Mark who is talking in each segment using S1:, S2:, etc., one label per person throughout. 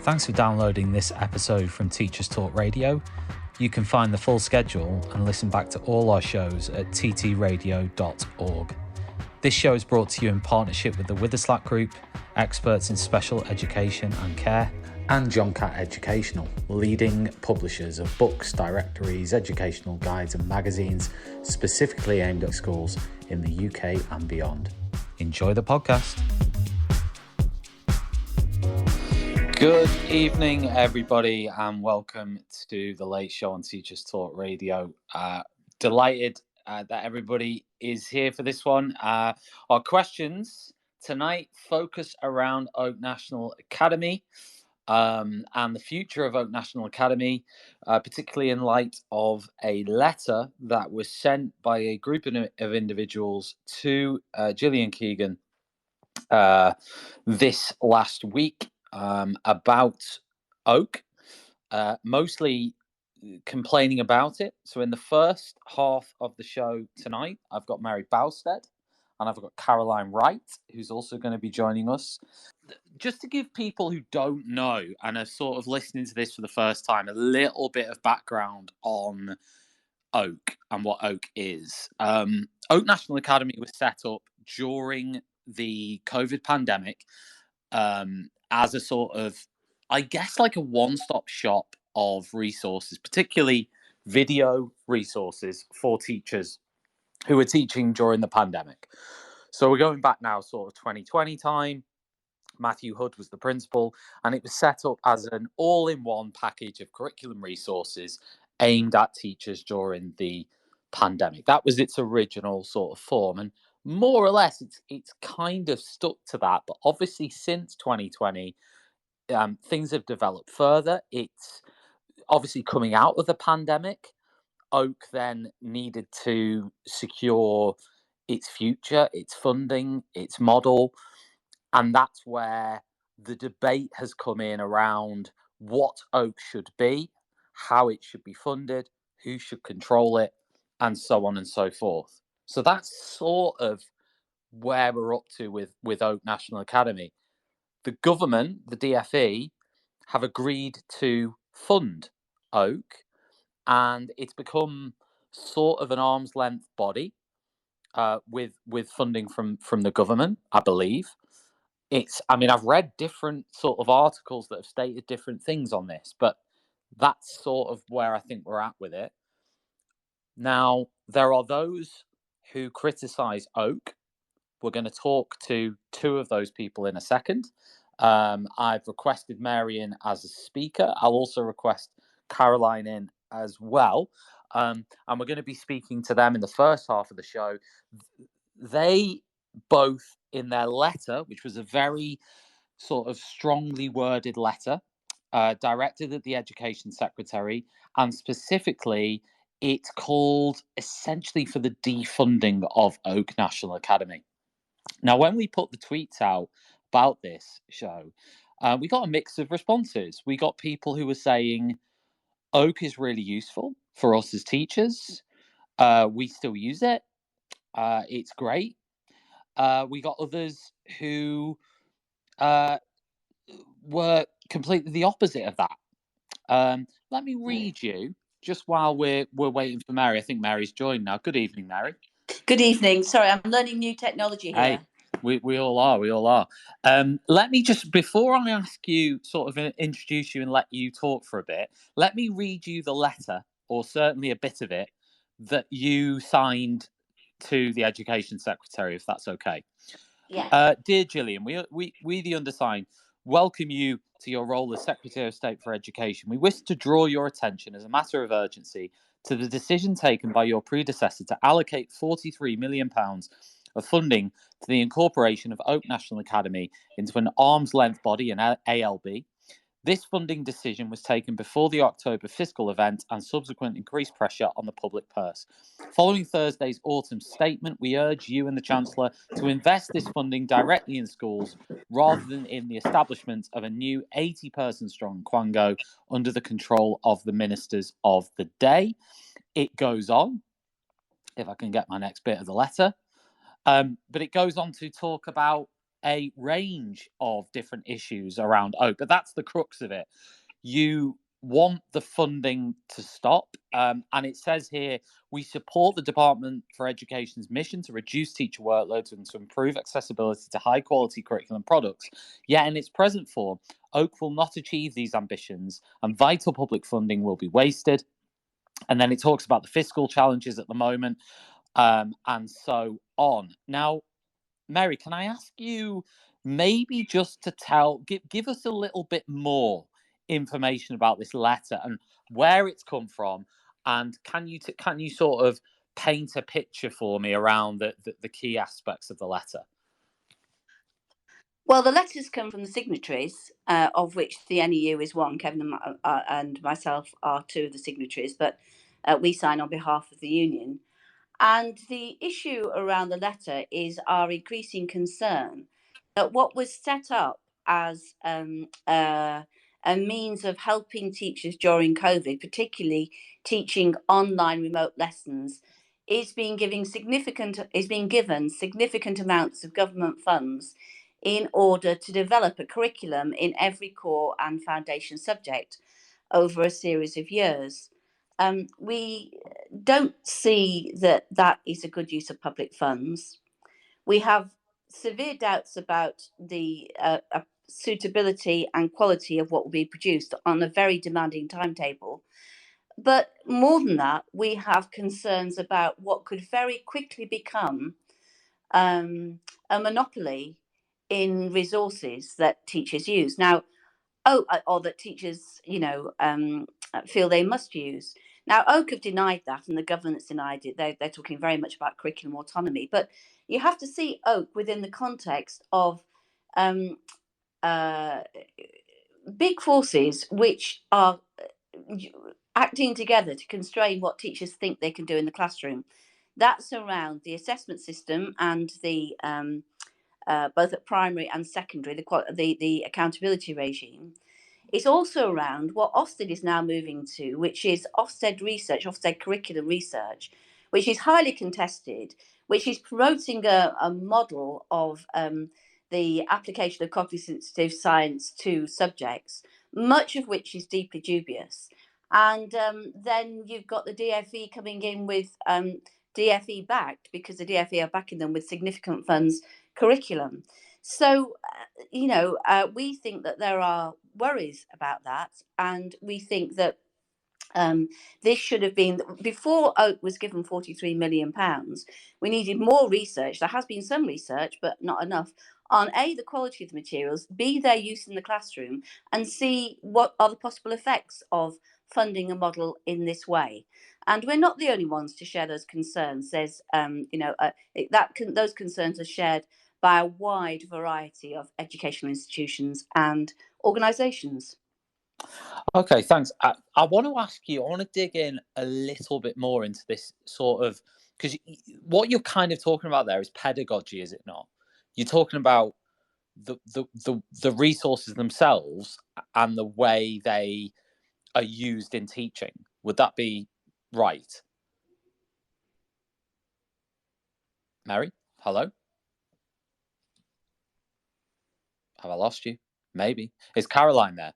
S1: Thanks for downloading this episode from Teachers Talk Radio. You can find the full schedule and listen back to all our shows at ttradio.org. This show is brought to you in partnership with the Witherslack Group, experts in special education and care, and John Catt Educational, leading publishers of books, directories, educational guides and magazines specifically aimed at schools in the UK and beyond. Enjoy the podcast. Good evening, everybody, and welcome to the Late Show on Teachers Talk Radio. Delighted that everybody is here for this one. Our questions tonight focus around Oak National Academy and the future of Oak National Academy, particularly in light of a letter that was sent by a group of individuals to Gillian Keegan this last week. About Oak, mostly complaining about it. So in the first half of the show tonight, I've got Mary Bousted and I've got Caroline Wright, who's also going to be joining us. Just to give people who don't know and are sort of listening to this for the first time, a little bit of background on Oak and what Oak is. Oak National Academy was set up during the COVID pandemic as a sort of, I guess, like a one-stop shop of resources, particularly video resources for teachers who were teaching during the pandemic. So we're going back now sort of 2020 time. Matthew Hood was the principal, and it was set up as an all-in-one package of curriculum resources aimed at teachers during the pandemic. That was its original sort of form, and more or less it's kind of stuck to that. But obviously since 2020, things have developed further. It's obviously coming out of the pandemic. Oak then needed to secure its future, its funding, its model. And that's where the debate has come in around what Oak should be, how it should be funded, who should control it, and so on and so forth. So that's sort of where we're up to with Oak National Academy. The government, the DfE, have agreed to fund Oak, and it's become sort of an arm's length body with funding from the government, I believe. I've read different sort of articles that have stated different things on this, but that's sort of where I think we're at with it. Now, there are those who criticize Oak. We're going to talk to two of those people in a second. I've requested Mary in as a speaker. I'll also request Caroline in as well. And we're going to be speaking to them in the first half of the show. They both, in their letter, which was a very sort of strongly worded letter, directed at the Education Secretary, and specifically it called essentially for the defunding of Oak National Academy. Now, when we put the tweets out about this show, we got a mix of responses. We got people who were saying Oak is really useful for us as teachers. We still use it. It's great. We got others who were completely the opposite of that. Let me read you just while we're waiting for Mary. I think Mary's joined now. Good evening, Mary.
S2: Good evening. Sorry, I'm learning new technology here.
S1: Hey, we all are. Let me just, before I ask you, sort of introduce you and let you talk for a bit, let me read you the letter, or certainly a bit of it, that you signed to the Education Secretary, if that's okay.
S2: Yeah.
S1: Dear Gillian, we the undersigned welcome you to your role as Secretary of State for Education. We wish to draw your attention as a matter of urgency to the decision taken by your predecessor to allocate £43 million of funding to the incorporation of Oak National Academy into an arm's length body, an ALB. This funding decision was taken before the October fiscal event and subsequent increased pressure on the public purse. Following Thursday's autumn statement, we urge you and the Chancellor to invest this funding directly in schools rather than in the establishment of a new 80-person strong Quango under the control of the ministers of the day. It goes on, if I can get my next bit of the letter, but it goes on to talk about a range of different issues around Oak, but that's the crux of it. You want the funding to stop. And it says here, we support the Department for Education's mission to reduce teacher workloads and to improve accessibility to high quality curriculum products. Yet in its present form, Oak will not achieve these ambitions and vital public funding will be wasted. And then it talks about the fiscal challenges at the moment, and so on. Now, Mary, can I ask you maybe just to give us a little bit more information about this letter and where it's come from, and can you sort of paint a picture for me around the key aspects of the letter?
S2: Well, the letters come from the signatories, of which the NEU is one. Kevin and myself are two of the signatories, but we sign on behalf of the union. And the issue around the letter is our increasing concern that what was set up as a means of helping teachers during COVID, particularly teaching online remote lessons, is being given significant amounts of government funds in order to develop a curriculum in every core and foundation subject over a series of years. We don't see that that is a good use of public funds. We have severe doubts about the suitability and quality of what will be produced on a very demanding timetable. But more than that, we have concerns about what could very quickly become a monopoly in resources that teachers use. Now, or that teachers, feel they must use. Now, Oak have denied that, and the government's denied it. They're talking very much about curriculum autonomy, but you have to see Oak within the context of um, uh, big forces which are acting together to constrain what teachers think they can do in the classroom. That's around the assessment system and the both at primary and secondary, the accountability regime. It's also around what Ofsted is now moving to, which is Ofsted research, Ofsted curriculum research, which is highly contested, which is promoting a model of the application of cognitive science to subjects, much of which is deeply dubious. And then you've got the DFE coming in with DFE backed, because the DFE are backing them with significant funds curriculum. So, we think that there are worries about that, and we think that this should have been, before Oak was given £43 million. We needed more research. There has been some research, but not enough, on A, the quality of the materials, B, their use in the classroom, and C, what are the possible effects of funding a model in this way. And we're not the only ones to share those concerns. There's, those concerns are shared by a wide variety of educational institutions and organisations.
S1: Okay, thanks. I want to ask you, I want to dig in a little bit more into this sort of, because what you're kind of talking about there is pedagogy, is it not? You're talking about the resources themselves and the way they are used in teaching. Would that be right? Mary, hello? Have I lost you? Maybe. Is Caroline there?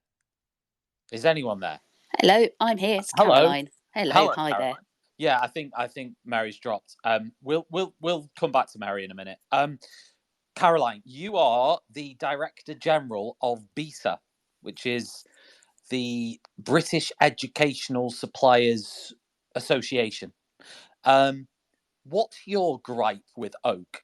S1: Is anyone there?
S2: Hello, I'm here. It's Caroline. Hello, hi
S1: Caroline.
S2: there.
S1: Yeah, I think Mary's dropped. We'll come back to Mary in a minute. Caroline, you are the Director General of BESA, which is the British Educational Suppliers Association. What's your gripe with Oak?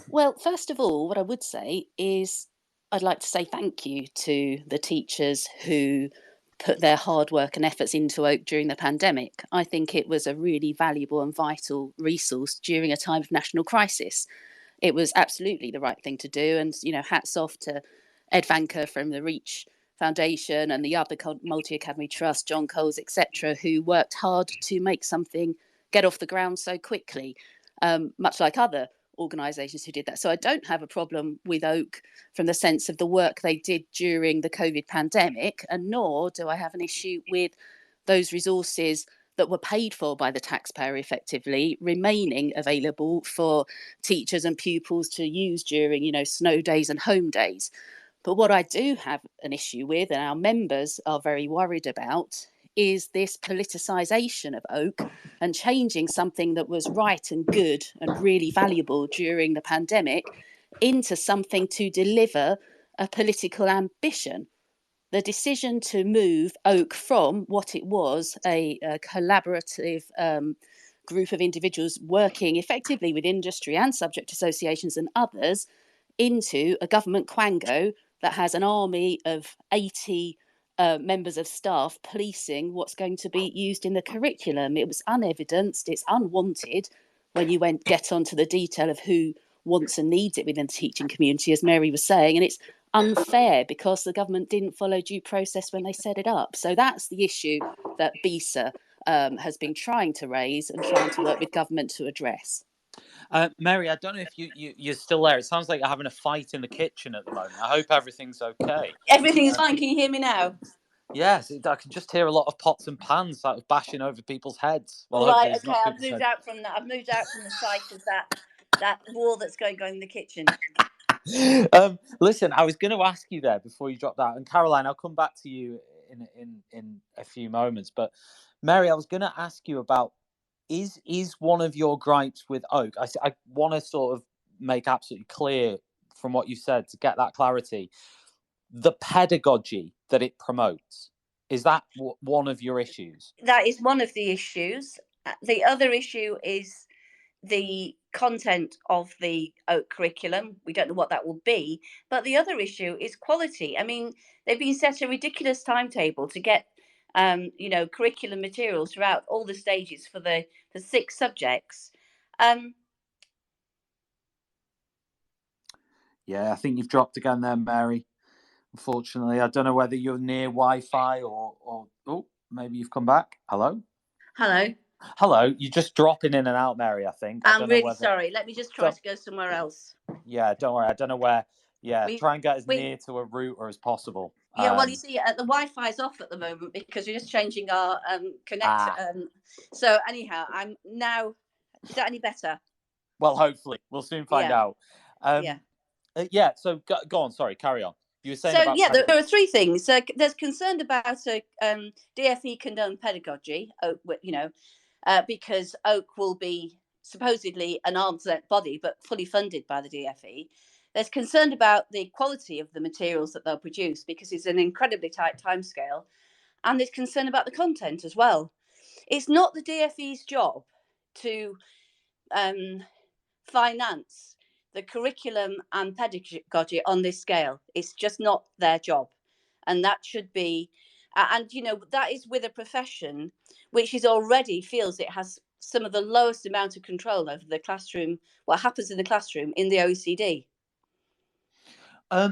S3: Well, first of all, what I would say is I'd like to say thank you to the teachers who put their hard work and efforts into Oak during the pandemic. I think it was a really valuable and vital resource during a time of national crisis. It was absolutely the right thing to do. And, hats off to Ed Vanker from the Reach Foundation and the other Multi-Academy Trust, John Coles, etc., who worked hard to make something get off the ground so quickly, much like other organisations who did that. So I don't have a problem with Oak from the sense of the work they did during the COVID pandemic, and nor do I have an issue with those resources that were paid for by the taxpayer effectively remaining available for teachers and pupils to use during, snow days and home days. But what I do have an issue with, and our members are very worried about, is this politicisation of Oak and changing something that was right and good and really valuable during the pandemic into something to deliver a political ambition. The decision to move Oak from what it was, a collaborative group of individuals working effectively with industry and subject associations and others, into a government quango that has an army of 80 members of staff policing what's going to be used in the curriculum. It was unevidenced, it's unwanted when you get onto the detail of who wants and needs it within the teaching community, as Mary was saying, and it's unfair because the government didn't follow due process when they set it up. So that's the issue that BESA has been trying to raise and trying to work with government to address.
S1: Mary, I don't know if you're still there. It sounds like you're having a fight in the kitchen at the moment. I hope everything's okay.
S2: Everything's fine. Can you hear me now?
S1: Yes, I can just hear a lot of pots and pans like bashing over people's heads.
S2: Well, right, okay. I've moved out from that. I've moved out from the site of that war that's going on in the kitchen.
S1: Listen, I was going to ask you there before you dropped out, and Caroline, I'll come back to you in a few moments. But Mary, I was going to ask you about is one of your gripes with Oak? I want to sort of make absolutely clear from what you said to get that clarity. The pedagogy that it promotes, is that one of your issues?
S2: That is one of the issues. The other issue is the content of the Oak curriculum. We don't know what that will be. But the other issue is quality. I mean, they've been set a ridiculous timetable to get curriculum materials throughout all the stages for the 6 subjects.
S1: Yeah, I think you've dropped again there, Mary. Unfortunately, I don't know whether you're near Wi-Fi or oh, maybe you've come back. Hello? Hello. You're just dropping in and out, Mary, I think.
S2: I'm really sorry. Let me just try to go somewhere else.
S1: Yeah, don't worry. I don't know where. Yeah, try and get as near to a router as possible.
S2: Yeah, well, you see, the Wi-Fi is off at the moment because we're just changing our connector. So anyhow, I'm now. Is that any better?
S1: Well, hopefully, we'll soon find out. Yeah. So go on. Sorry, carry on. You were saying about
S2: there are 3 things. There's concern about DFE condoned pedagogy. Because Oak will be supposedly an arm's length body, but fully funded by the DFE. There's concern about the quality of the materials that they'll produce because it's an incredibly tight timescale. And there's concern about the content as well. It's not the DFE's job to finance the curriculum and pedagogy on this scale. It's just not their job. And that should be, that is with a profession which is already feels it has some of the lowest amount of control over the classroom, what happens in the classroom in the OECD.
S1: I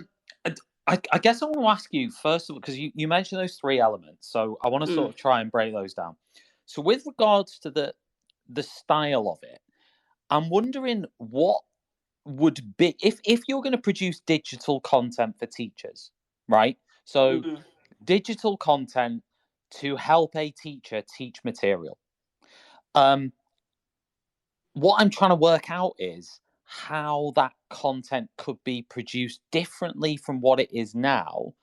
S1: guess I want to ask you first of all, because you mentioned those 3 elements, so I want to sort of try and break those down. So with regards to the style of it, I'm wondering what would be if you're going to produce digital content for teachers, right? So digital content to help a teacher teach material. What I'm trying to work out is how that content could be produced differently from what it is now,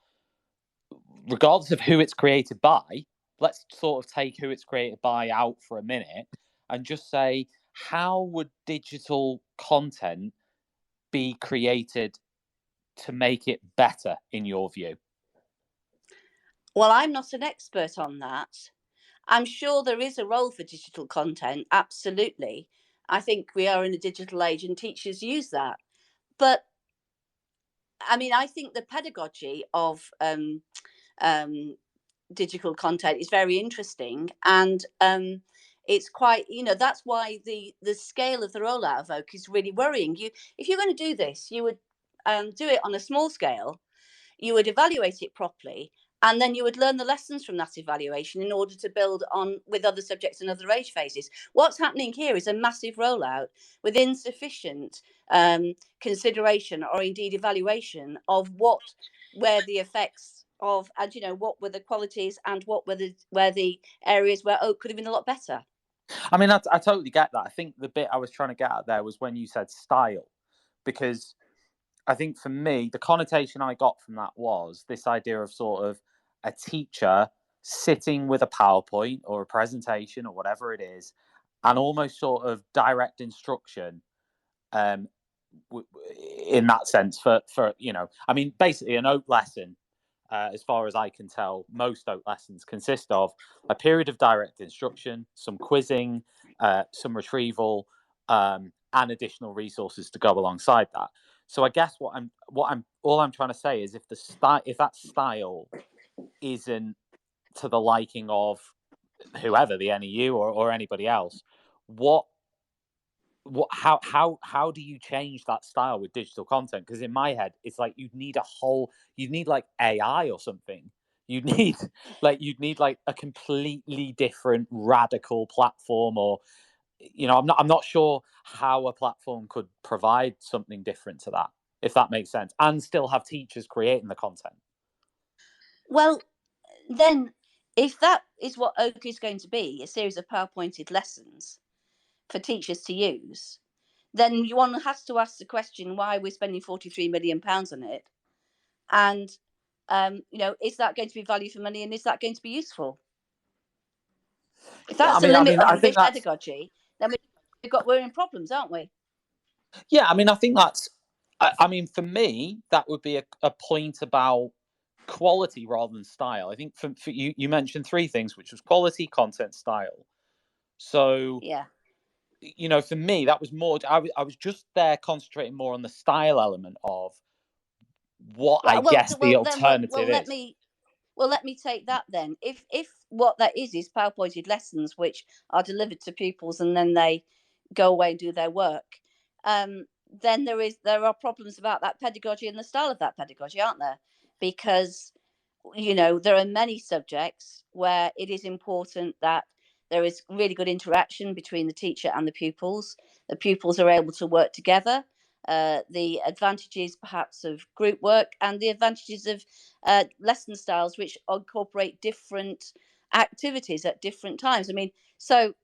S1: regardless of who it's created by. Let's sort of take who it's created by out for a minute and just say, how would digital content be created to make it better in your view?
S2: Well, I'm not an expert on that. I'm sure there is a role for digital content. Absolutely. I think we are in a digital age and teachers use that. But I mean, I think the pedagogy of digital content is very interesting. And it's quite, that's why the scale of the rollout of Oak is really worrying. If you're going to do this, you would do it on a small scale. You would evaluate it properly And then you would learn the lessons from that evaluation in order to build on with other subjects and other age phases. What's happening here is a massive rollout with insufficient consideration or indeed evaluation of what were the effects of, and what were the qualities and what were the areas where Oak could have been a lot better.
S1: I mean, I totally get that. I think the bit I was trying to get at there was when you said style, because I think for me, the connotation I got from that was this idea of sort of a teacher sitting with a PowerPoint or a presentation or whatever it is, and almost sort of direct instruction in that sense for I mean, basically an Oak lesson, as far as I can tell, most Oak lessons consist of a period of direct instruction, some quizzing, some retrieval, and additional resources to go alongside that. So I guess all I'm trying to say is if that style isn't to the liking of whoever, the NEU or anybody else, how do you change that style with digital content? Because in my head, it's like you'd need like AI or something. You'd need like a completely different radical platform, or I'm not sure how a platform could provide something different to that, if that makes sense, and still have teachers creating the content.
S2: Well, then, if that is what Oak is going to be, a series of PowerPointed lessons for teachers to use, then one has to ask the question why we're spending £43 million on it, and is that going to be value for money, and is that going to be useful? If that's the limit of this pedagogy, then we're in problems, aren't we?
S1: Yeah, I mean, I think that's. I mean, for me, that would be a point about quality rather than style. I think for you mentioned three things, which was quality, content, style. So
S2: yeah,
S1: for me, that was more. I was just there concentrating more on the style element of what the alternative is.
S2: Let me take that then. If what that is PowerPointed lessons which are delivered to pupils and then they go away and do their work, then there are problems about that pedagogy and the style of that pedagogy, aren't there? Because there are many subjects where it is important that there is really good interaction between the teacher and the pupils. The pupils are able to work together. The advantages perhaps of group work and the advantages of lesson styles which incorporate different activities at different times. I mean, so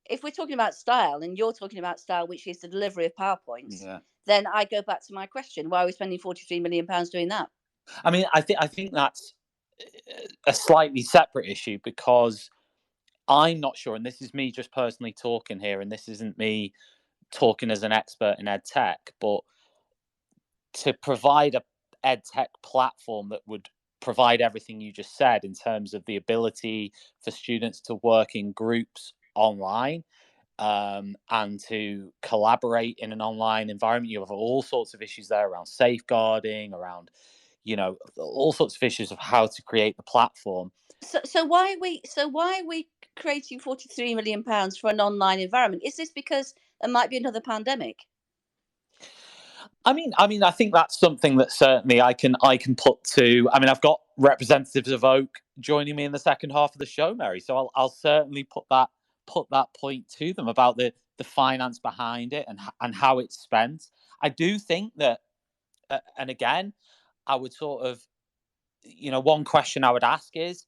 S2: if we're talking about style and you're talking about style, which is the delivery of PowerPoints, then I go back to my question: why are we spending £43 million doing that?
S1: I mean, I think that's a slightly separate issue, because I'm not sure, and this is me just personally talking here, and this isn't me talking as an expert in ed tech, but to provide a ed tech platform that would provide everything you just said in terms of the ability for students to work in groups online, and to collaborate in an online environment. You have all sorts of issues there around safeguarding, around all sorts of issues of how to create the platform.
S2: So why are we creating £43 million for an online environment? Is this because there might be another pandemic?
S1: I mean, I think that's something that certainly I can put to. I mean, I've got representatives of Oak joining me in the second half of the show, Mary. So I'll certainly put that point to them about the finance behind it and how it's spent. I do think that, and again, I would sort of, one question I would ask is,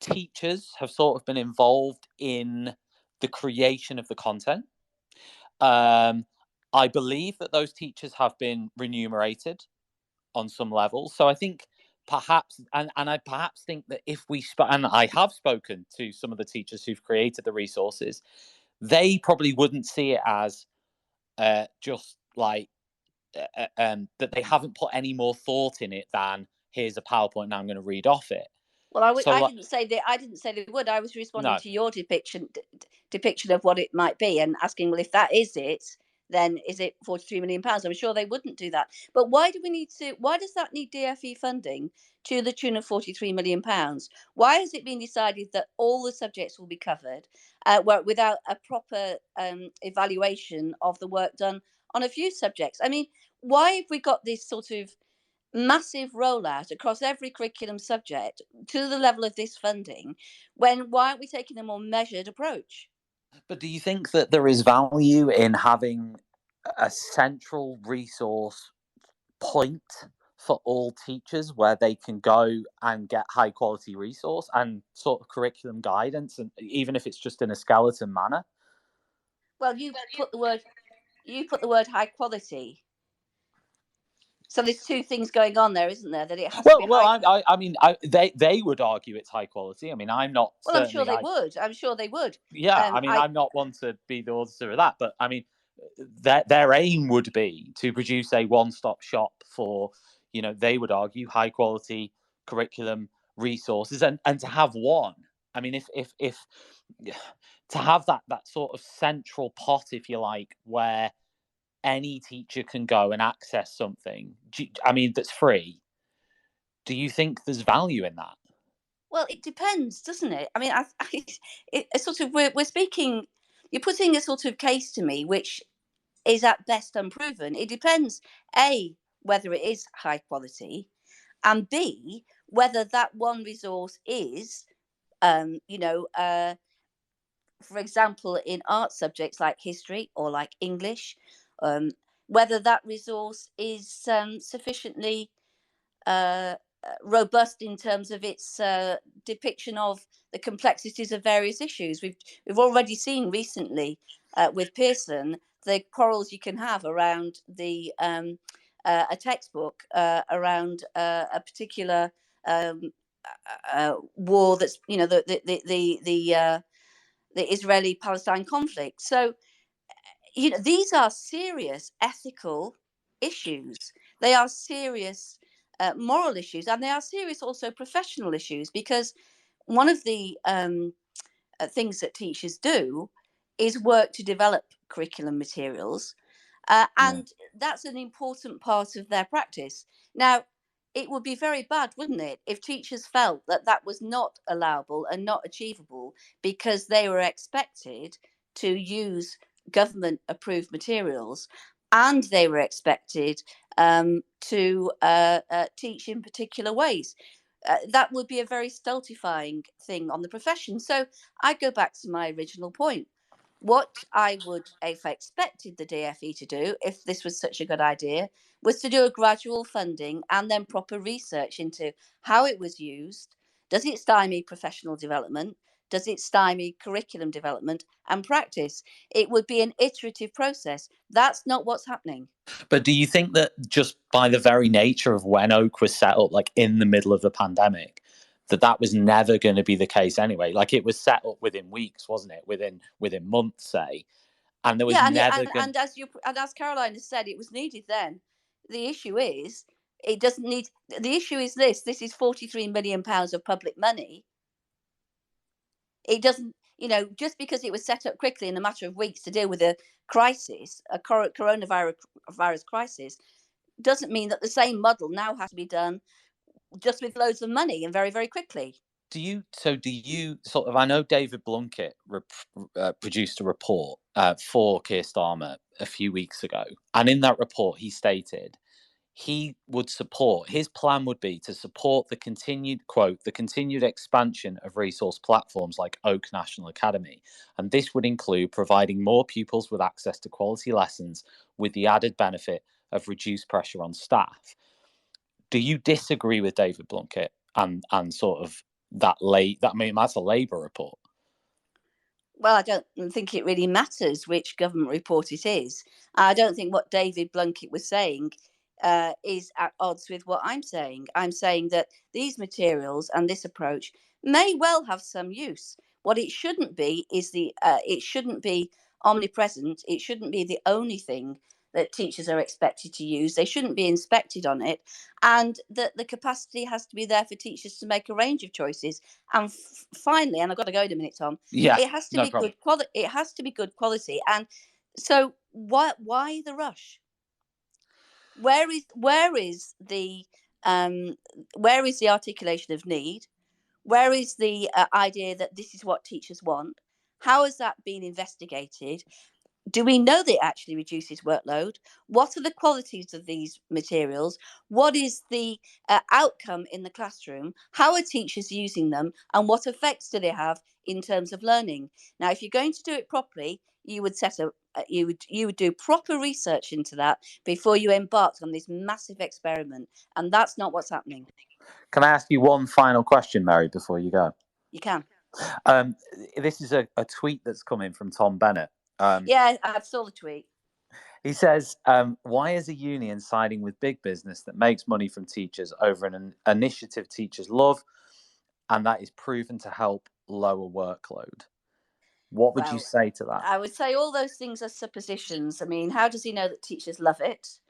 S1: teachers have sort of been involved in the creation of the content. I believe that those teachers have been remunerated on some level. So I think perhaps, and I perhaps think that if and I have spoken to some of the teachers who've created the resources, they probably wouldn't see it as just like that they haven't put any more thought in it than here's a PowerPoint and I'm going to read off it.
S2: Well, I didn't say they would. I was responding to your depiction of what it might be and asking, well, if that is it, then is it £43 million? I'm sure they wouldn't do that. But why does that need DFE funding to the tune of £43 million? Why has it been decided that all the subjects will be covered without a proper evaluation of the work done on a few subjects? I mean, why have we got this sort of massive rollout across every curriculum subject to the level of this funding, why aren't we taking a more measured approach?
S1: But do you think that there is value in having a central resource point for all teachers where they can go and get high quality resource and sort of curriculum guidance, and even if it's just in a skeleton manner?
S2: Well, you put the word high quality. So there's two things going on there, isn't there? That it has to be high.
S1: I mean, they would argue it's high quality. I mean, I'm not.
S2: Well, I'm sure they would. I'm sure they would.
S1: Yeah, I mean, I'm not one to be the author of that, but I mean, their aim would be to produce a one-stop shop for, they would argue high quality curriculum resources, and to have one. I mean, if to have that sort of central pot, if you like, where any teacher can go and access something, I mean, that's free. Do you think there's value in that?
S2: Well, it depends, doesn't it? I mean, it's sort of we're speaking. You're putting a sort of case to me, which is at best unproven. It depends, A, whether it is high quality, and B, whether that one resource is, for example, in art subjects like history or like English, whether that resource is sufficiently robust in terms of its depiction of the complexities of various issues. We've already seen recently with Pearson the quarrels you can have around a textbook around a particular war that's the Israeli-Palestine conflict. So these are serious ethical issues. They are serious moral issues, and they are serious also professional issues, because one of the things that teachers do is work to develop curriculum materials, and that's an important part of their practice. Now, it would be very bad, wouldn't it, if teachers felt that that was not allowable and not achievable because they were expected to use government approved materials, and they were expected to teach in particular ways. That would be a very stultifying thing on the profession. So I go back to my original point. What I would have expected the DFE to do, if this was such a good idea, was to do a gradual funding and then proper research into how it was used. Does it stymie professional development? Does it stymie curriculum development and practice? It would be an iterative process. That's not what's happening.
S1: But do you think that just by the very nature of when Oak was set up, like in the middle of the pandemic, that was never going to be the case anyway? Like, it was set up within weeks, wasn't it? Within months, say. And there was
S2: and as Caroline has said, it was needed then. The issue is it doesn't need. The issue is this. This is £43 million of public money. It doesn't, just because it was set up quickly in a matter of weeks to deal with a crisis, a coronavirus crisis, doesn't mean that the same model now has to be done just with loads of money and very, very quickly.
S1: Do you sort of, I know David Blunkett produced a report for Keir Starmer a few weeks ago, and in that report he stated he would support, his plan would be to support the continued expansion of resource platforms like Oak National Academy. And this would include providing more pupils with access to quality lessons with the added benefit of reduced pressure on staff. Do you disagree with David Blunkett and sort of that's a Labour report?
S2: Well, I don't think it really matters which government report it is. I don't think what David Blunkett was saying is at odds with what I'm saying. I'm saying that these materials and this approach may well have some use. What it shouldn't be is it shouldn't be omnipresent. It shouldn't be the only thing that teachers are expected to use. They shouldn't be inspected on it, and that the capacity has to be there for teachers to make a range of choices. And finally, and I've got to go in a minute, Tom.
S1: Yeah,
S2: it has to be good quality. It has to be good quality. And so, why the rush? Where is the articulation of need? Where is the idea that this is what teachers want? How has that been investigated? Do we know that it actually reduces workload? What are the qualities of these materials? What is the outcome in the classroom? How are teachers using them? And what effects do they have in terms of learning? Now, if you're going to do it properly, you would you would do proper research into that before you embarked on this massive experiment, and that's not what's happening.
S1: Can I ask you one final question, Mary, before you go?
S2: You can.
S1: This is a tweet that's come in from Tom Bennett.
S2: Yeah, I saw the tweet.
S1: He says, why is a union siding with big business that makes money from teachers over an initiative teachers love, and that is proven to help lower workload? What would you say to that?
S2: I would say all those things are suppositions. I mean, how does he know that teachers love it?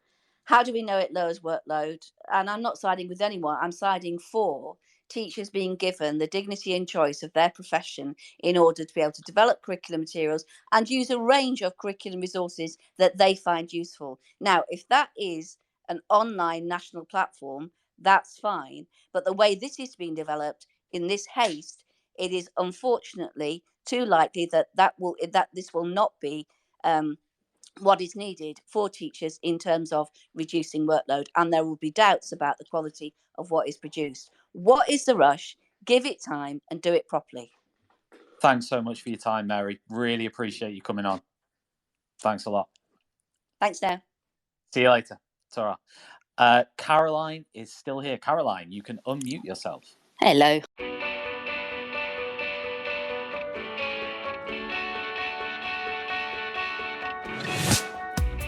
S2: How do we know it lowers workload? And I'm not siding with anyone. I'm siding for teachers being given the dignity and choice of their profession in order to be able to develop curriculum materials and use a range of curriculum resources that they find useful. Now, if that is an online national platform, that's fine. But the way this is being developed in this haste, it is unfortunately too likely that this will not be what is needed for teachers in terms of reducing workload, and there will be doubts about the quality of what is produced. What is the rush? Give it time and do it properly.
S1: Thanks so much for your time, Mary. Really appreciate you coming on. Thanks a lot.
S2: Thanks now.
S1: See you later. Tara. Caroline is still here. Caroline, you can unmute yourself.
S3: Hello.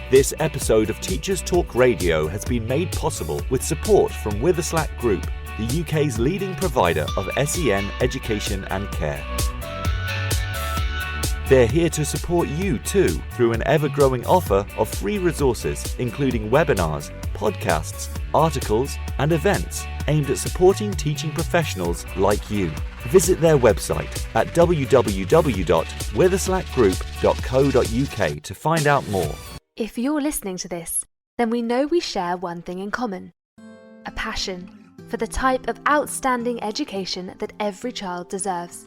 S4: This episode of Teachers Talk Radio has been made possible with support from Witherslack Group, the UK's leading provider of SEN education and care. They're here to support you too through an ever-growing offer of free resources, including webinars, podcasts, articles, and events aimed at supporting teaching professionals like you. Visit their website at www.witherslackgroup.co.uk to find out more.
S5: If you're listening to this, then we know we share one thing in common: a passion for the type of outstanding education that every child deserves.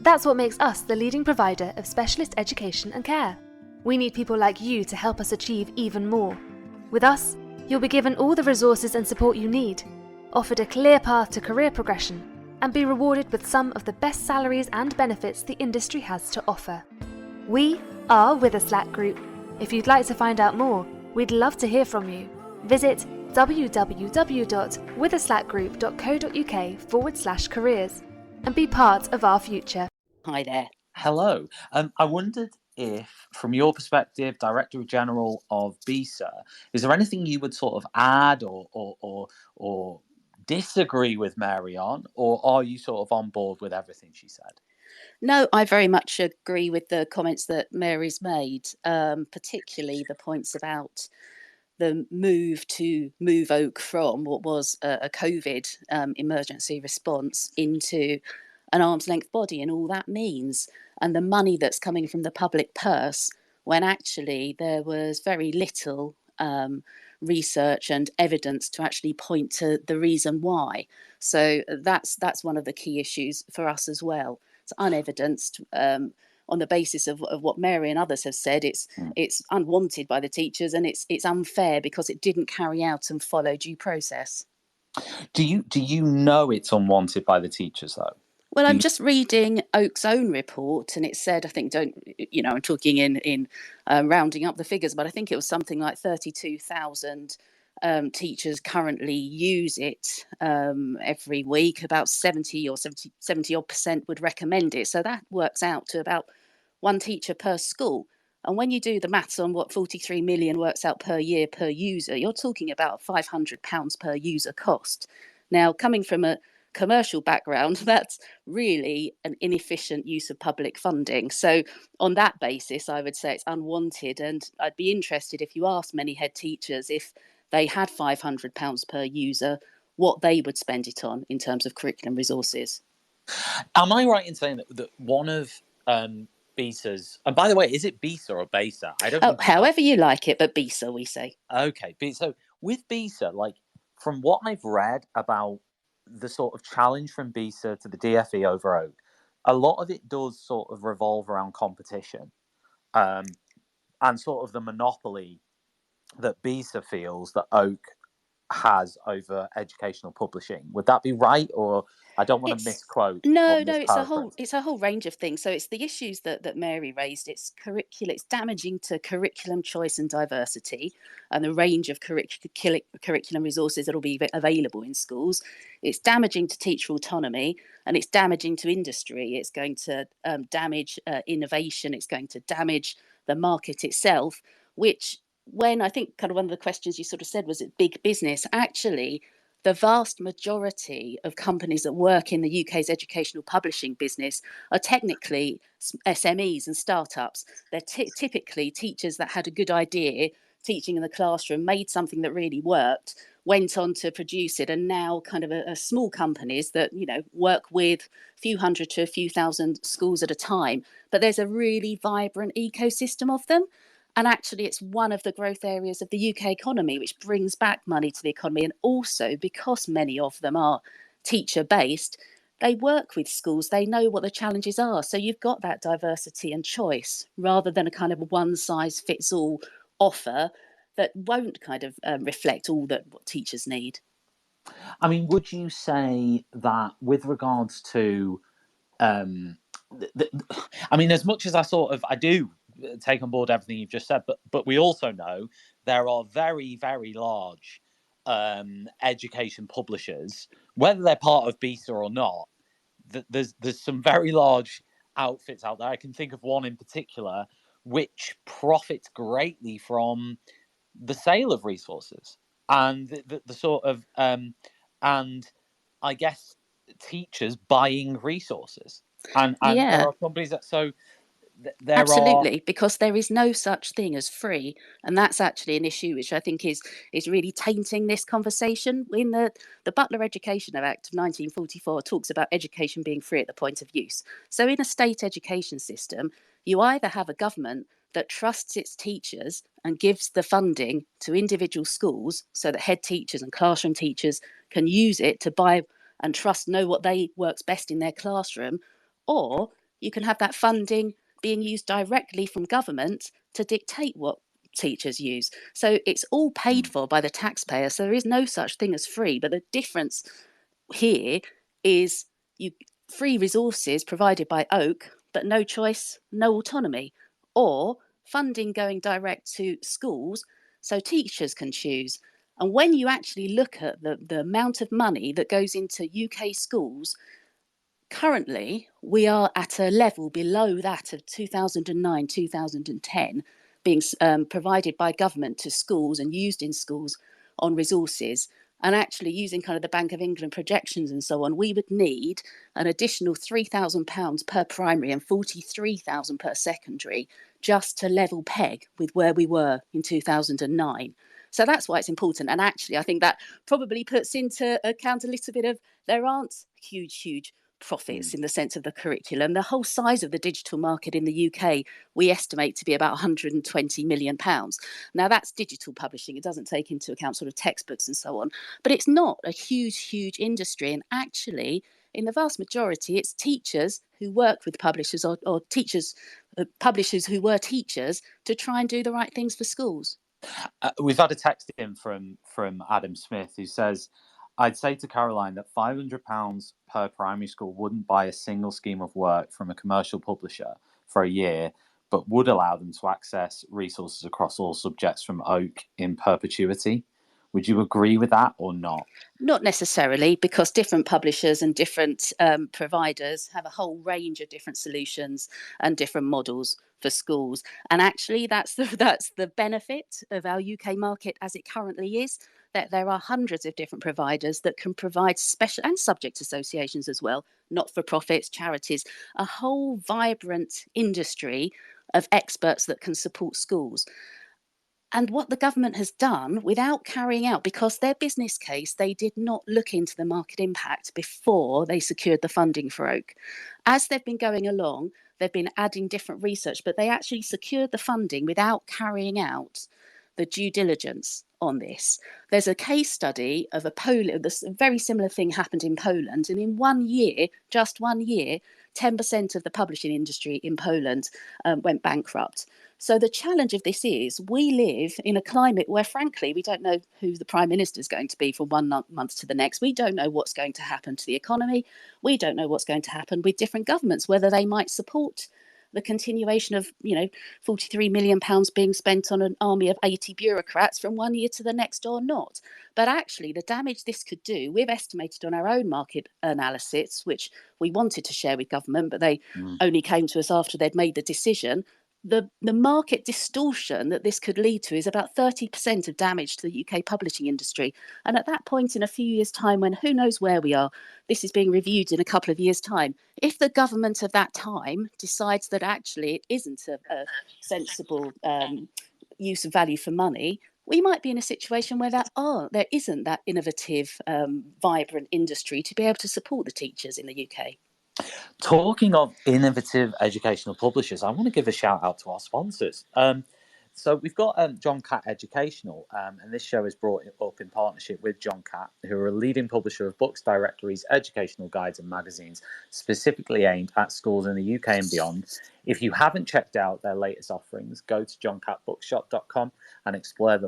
S5: That's what makes us the leading provider of specialist education and care. We need people like you to help us achieve even more. With us, you'll be given all the resources and support you need, offered a clear path to career progression, and be rewarded with some of the best salaries and benefits the industry has to offer. We are Witherslack Group. If you'd like to find out more, we'd love to hear from you. Visit www.witherslackgroup.co.uk/careers and be part of our future.
S3: Hi there.
S1: Hello. I wondered if, from your perspective, Director General of BESA, is there anything you would sort of add or disagree with Mary on, or are you sort of on board with everything she said?
S3: No, I very much agree with the comments that Mary's made, particularly the points about the move to move Oak from what was a COVID emergency response into an arm's length body and all that means, and the money that's coming from the public purse when actually there was very little research and evidence to actually point to the reason why. So that's one of the key issues for us as well. It's unevidenced on the basis of what Mary and others have said. It's unwanted by the teachers, and it's unfair because it didn't carry out and follow due process.
S1: Do you know it's unwanted by the teachers though?
S3: Well, I'm just reading Oak's own report, and it said, I think, I'm talking in rounding up the figures, but I think it was something like 32,000 teachers currently use it every week. About 70 odd percent would recommend it. So that works out to about one teacher per school. And when you do the maths on what 43 million works out per year per user, you're talking about £500 per user cost. Now, coming from a commercial background, that's really an inefficient use of public funding. So on that basis, I would say it's unwanted. And I'd be interested if you asked many head teachers if they had £500 per user, what they would spend it on in terms of curriculum resources.
S1: Am I right in saying that one of BESA's, and by the way, is it BESA or BESA? I don't know.
S3: However you like it, but BESA, we say.
S1: Okay, so with BESA, like from what I've read about the sort of challenge from BESA to the DFE over Oak, a lot of it does sort of revolve around competition. and sort of the monopoly that BESA feels that Oak has over educational publishing. Would that be right? Or I don't want to misquote.
S3: No, it's a whole range of things. So it's the issues that Mary raised. It's damaging to curriculum choice and diversity, and the range of curriculum resources that will be available in schools. It's damaging to teacher autonomy, and it's damaging to industry. It's going to damage innovation. It's going to damage the market itself, which, when I think kind of one of the questions you sort of said, was it big business? Actually, the vast majority of companies that work in the UK's educational publishing business are technically SMEs and startups. They're typically teachers that had a good idea teaching in the classroom, made something that really worked, went on to produce it, and now kind of a small companies that, you know, work with a few hundred to a few thousand schools at a time. But there's a really vibrant ecosystem of them. And actually, it's one of the growth areas of the UK economy, which brings back money to the economy. And also, because many of them are teacher-based, they work with schools. They know what the challenges are. So you've got that diversity and choice, rather than a kind of one-size-fits-all offer that won't kind of reflect all that what teachers need.
S1: I mean, would you say that with regards to, I mean, as much as I do take on board everything you've just said, but we also know there are very, very large education publishers, whether they're part of BESA or not. There's some very large outfits out there. I can think of one in particular which profits greatly from the sale of resources and the sort of and I guess teachers buying resources, and
S3: Yeah.
S1: there are companies that there
S3: Absolutely, because there is no such thing as free, and that's actually an issue which I think is really tainting this conversation. In the Butler Education Act of 1944 talks about education being free at the point of use. So in a state education system, you either have a government that trusts its teachers and gives the funding to individual schools so that head teachers and classroom teachers can use it to buy and know what works best in their classroom, or you can have that funding being used directly from government to dictate what teachers use. So it's all paid for by the taxpayer. So there is no such thing as free. But the difference here is free resources provided by Oak, but no choice, no autonomy, or funding going direct to schools so teachers can choose. And when you actually look at the amount of money that goes into UK schools, currently, we are at a level below that of 2009, 2010, being provided by government to schools and used in schools on resources. And actually, using kind of the Bank of England projections and so on, we would need an additional £3,000 per primary and £43,000 per secondary just to level peg with where we were in 2009. So that's why it's important. And actually, I think that probably puts into account a little bit of there aren't huge profits in the sense of the curriculum. The whole size of the digital market in the UK, we estimate to be about £120 million. Now, that's digital publishing. It doesn't take into account sort of textbooks and so on. But it's not a huge industry. And actually, in the vast majority, it's teachers who work with publishers or publishers who were teachers to try and do the right things for schools.
S1: We've had a text in from Adam Smith who says, I'd say to Caroline that £500 per primary school wouldn't buy a single scheme of work from a commercial publisher for a year, but would allow them to access resources across all subjects from Oak in perpetuity. Would you agree with that or not?
S3: Not necessarily, because different publishers and different providers have a whole range of different solutions and different models for schools. And actually, that's the benefit of our UK market as it currently is, that there are hundreds of different providers that can provide special and subject associations as well, not-for-profits, charities, a whole vibrant industry of experts that can support schools. And what the government has done without carrying out, because their business case, they did not look into the market impact before they secured the funding for Oak. As they've been going along, they've been adding different research, but they actually secured the funding without carrying out the due diligence on this. There's a case study of this very similar thing happened in Poland, and in 1 year, just 1 year, 10% of the publishing industry in Poland went bankrupt. So the challenge of this is we live in a climate where, frankly, we don't know who the Prime Minister is going to be from one month to the next. We don't know what's going to happen to the economy. We don't know what's going to happen with different governments, whether they might support the continuation of, £43 million being spent on an army of 80 bureaucrats from 1 year to the next or not. But actually, the damage this could do, we've estimated on our own market analysis, which we wanted to share with government, but they only came to us after they'd made the decision. The market distortion that this could lead to is about 30% of damage to the UK publishing industry. And at that point in a few years' time, when who knows where we are, this is being reviewed in a couple of years' time. If the government of that time decides that actually it isn't a sensible use of value for money, we might be in a situation where there isn't that innovative, vibrant industry to be able to support the teachers in the UK.
S1: Talking of innovative educational publishers, I want to give a shout out to our sponsors. So we've got John Catt Educational, and this show is brought up in partnership with John Catt, who are a leading publisher of books, directories, educational guides and magazines, specifically aimed at schools in the UK and beyond. If you haven't checked out their latest offerings, go to johncattbookshop.com and explore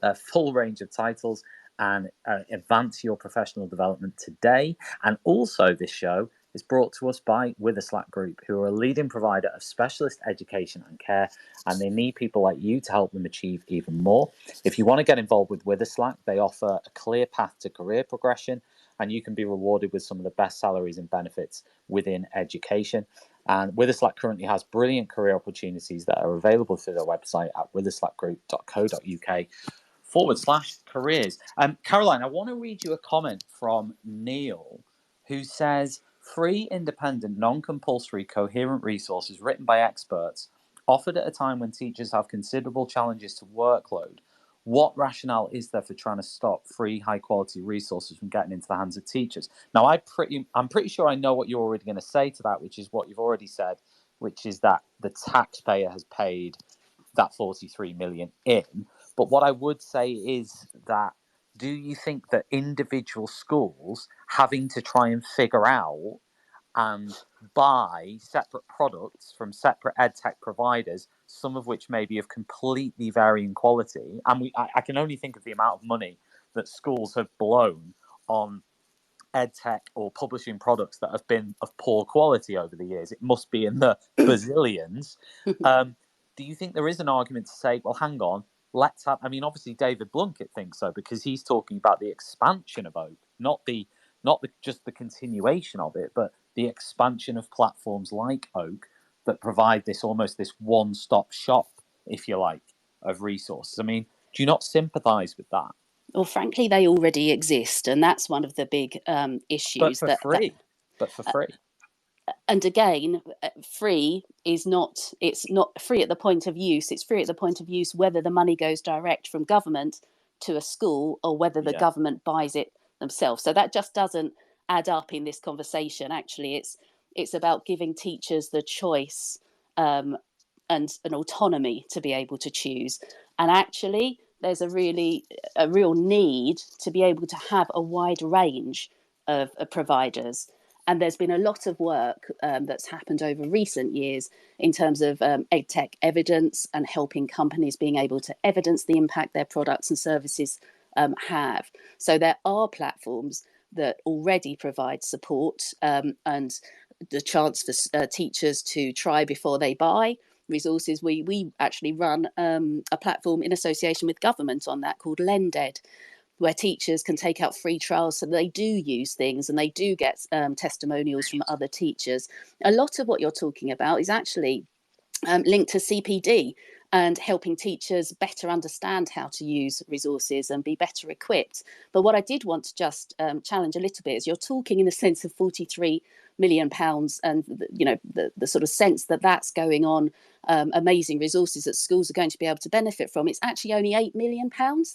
S1: their full range of titles and advance your professional development today. And also this show is brought to us by Witherslack Group, who are a leading provider of specialist education and care, and they need people like you to help them achieve even more. If you want to get involved with Witherslack, they offer a clear path to career progression, and you can be rewarded with some of the best salaries and benefits within education. And Witherslack currently has brilliant career opportunities that are available through their website at witherslackgroup.co.uk/careers. Caroline, I want to read you a comment from Neil, who says, free, independent, non-compulsory, coherent resources written by experts offered at a time when teachers have considerable challenges to workload. What rationale is there for trying to stop free, high-quality resources from getting into the hands of teachers? Now, I'm pretty sure I know what you're already going to say to that, which is what you've already said, which is that the taxpayer has paid that 43 million in. But what I would say is that, do you think that individual schools having to try and figure out and buy separate products from separate edtech providers, some of which may be of completely varying quality, and I can only think of the amount of money that schools have blown on edtech or publishing products that have been of poor quality over the years? It must be in the bazillions. Do you think there is an argument to say, well, hang on, let's have, I mean, obviously David Blunkett thinks so, because he's talking about the expansion of Oak, not just the continuation of it, but the expansion of platforms like Oak that provide this one-stop shop, if you like, of resources. I mean, do you not sympathise with that?
S3: Well, frankly, they already exist, and that's one of the big issues.
S1: But for free.
S3: And again, free is not, it's not free at the point of use. It's free at the point of use whether the money goes direct from government to a school or whether the government buys it themselves. So that just doesn't add up in this conversation. Actually, it's about giving teachers the choice and an autonomy to be able to choose. And actually, there's a real need to be able to have a wide range of providers. And there's been a lot of work that's happened over recent years in terms of EdTech evidence and helping companies being able to evidence the impact their products and services have. So there are platforms that already provide support and the chance for teachers to try before they buy resources. We actually run a platform in association with government on that called LendEd, where teachers can take out free trials so they do use things and they do get testimonials from other teachers. A lot of what you're talking about is actually linked to CPD and helping teachers better understand how to use resources and be better equipped. But what I did want to just challenge a little bit is you're talking in the sense of £43 million and the sort of sense that that's going on amazing resources that schools are going to be able to benefit from. It's actually only £8 million.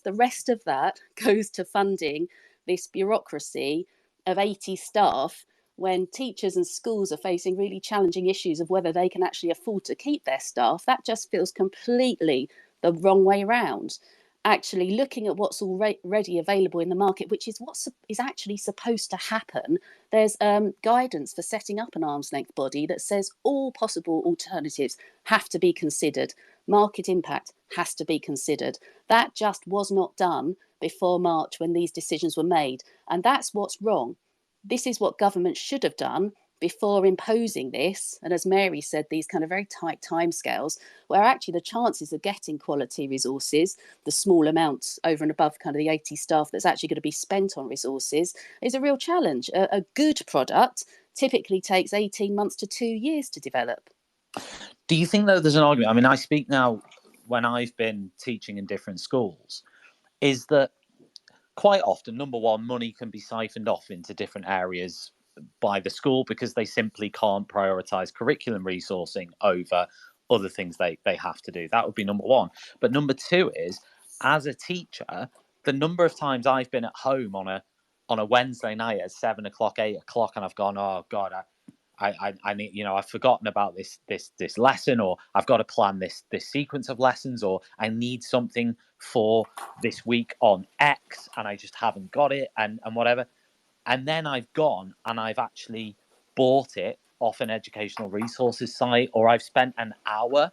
S3: The rest of that goes to funding this bureaucracy of 80 staff when teachers and schools are facing really challenging issues of whether they can actually afford to keep their staff. That just feels completely the wrong way around. actually looking at what's already available in the market, which is what is actually supposed to happen. There's guidance for setting up an arm's length body that says all possible alternatives have to be considered. Market impact has to be considered. That just was not done before March when these decisions were made. And that's what's wrong. This is what government should have done before imposing this. And as Mary said, these kind of very tight timescales, where actually the chances of getting quality resources, the small amounts over and above kind of the 80 staff that's actually going to be spent on resources, is a real challenge. A good product typically takes 18 months to 2 years to develop.
S1: Do you think, though, there's an argument? I mean, I speak now when I've been teaching in different schools, is that quite often, number one, money can be siphoned off into different areas by the school because they simply can't prioritise curriculum resourcing over other things they have to do. That would be number one. But number two is, as a teacher, the number of times I've been at home on a Wednesday night at 7 o'clock, 8 o'clock, and I've gone, oh God, I need, I've forgotten about this lesson, or I've got to plan this sequence of lessons, or I need something for this week on X and I just haven't got it, and whatever. And then I've gone and I've actually bought it off an educational resources site, or I've spent an hour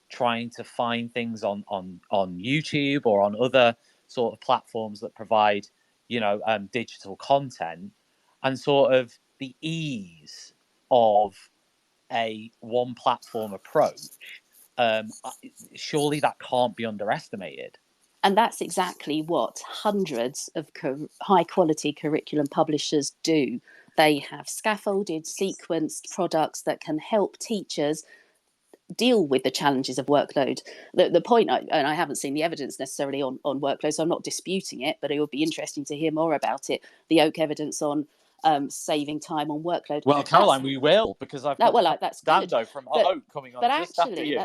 S1: trying to find things on YouTube or on other sort of platforms that provide, digital content, and sort of the ease of a one platform approach. Surely that can't be underestimated.
S3: And that's exactly what hundreds of high quality curriculum publishers do. They have scaffolded, sequenced products that can help teachers deal with the challenges of workload. The point, and I haven't seen the evidence necessarily on workload, so I'm not disputing it, but it would be interesting to hear more about it. The Oak evidence on saving time on workload.
S1: Well, Caroline, we will, because I've got
S3: that's
S1: Dando from Oak coming on.
S3: But
S1: just
S3: actually,
S1: after you.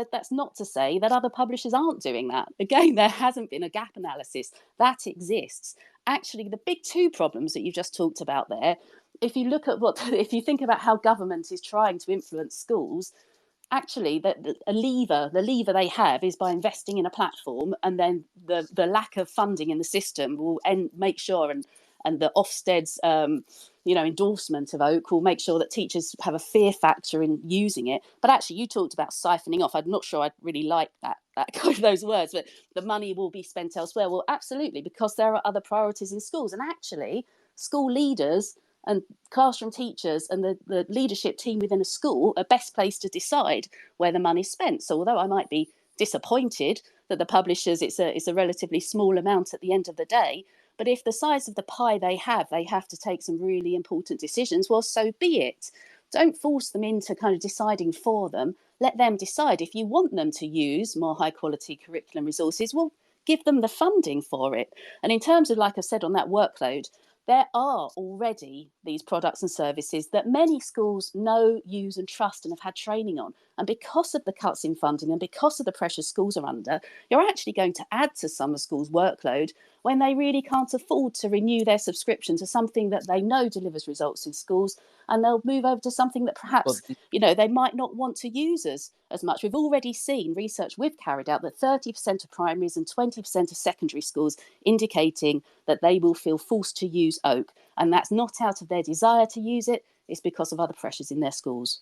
S3: that's not to say that other publishers aren't doing that. Again, there hasn't been a gap analysis that exists. Actually, the big two problems that you just talked about there, if you look at if you think about how government is trying to influence schools, actually the lever they have is by investing in a platform, and then the lack of funding in the system will make sure, and the Ofsted's endorsement of Oak will make sure that teachers have a fear factor in using it. But actually, you talked about siphoning off. I'm not sure I'd really like that kind of those words, but the money will be spent elsewhere. Well, absolutely, because there are other priorities in schools, and actually school leaders and classroom teachers and the leadership team within a school are best placed to decide where the money's spent. So although I might be disappointed that the publishers, it's a relatively small amount at the end of the day, but if the size of the pie they have to take some really important decisions, well, so be it. Don't force them into kind of deciding for them. Let them decide. If you want them to use more high quality curriculum resources, well, give them the funding for it. And in terms of, like I said, on that workload, there are already these products and services that many schools know, use and trust and have had training on. And because of the cuts in funding and because of the pressure schools are under, you're actually going to add to some of schools' workload when they really can't afford to renew their subscription to something that they know delivers results in schools, and they'll move over to something that perhaps they might not want to use as much. We've already seen research we've carried out that 30% of primaries and 20% of secondary schools indicating that they will feel forced to use Oak, and that's not out of their desire to use it, it's because of other pressures in their schools.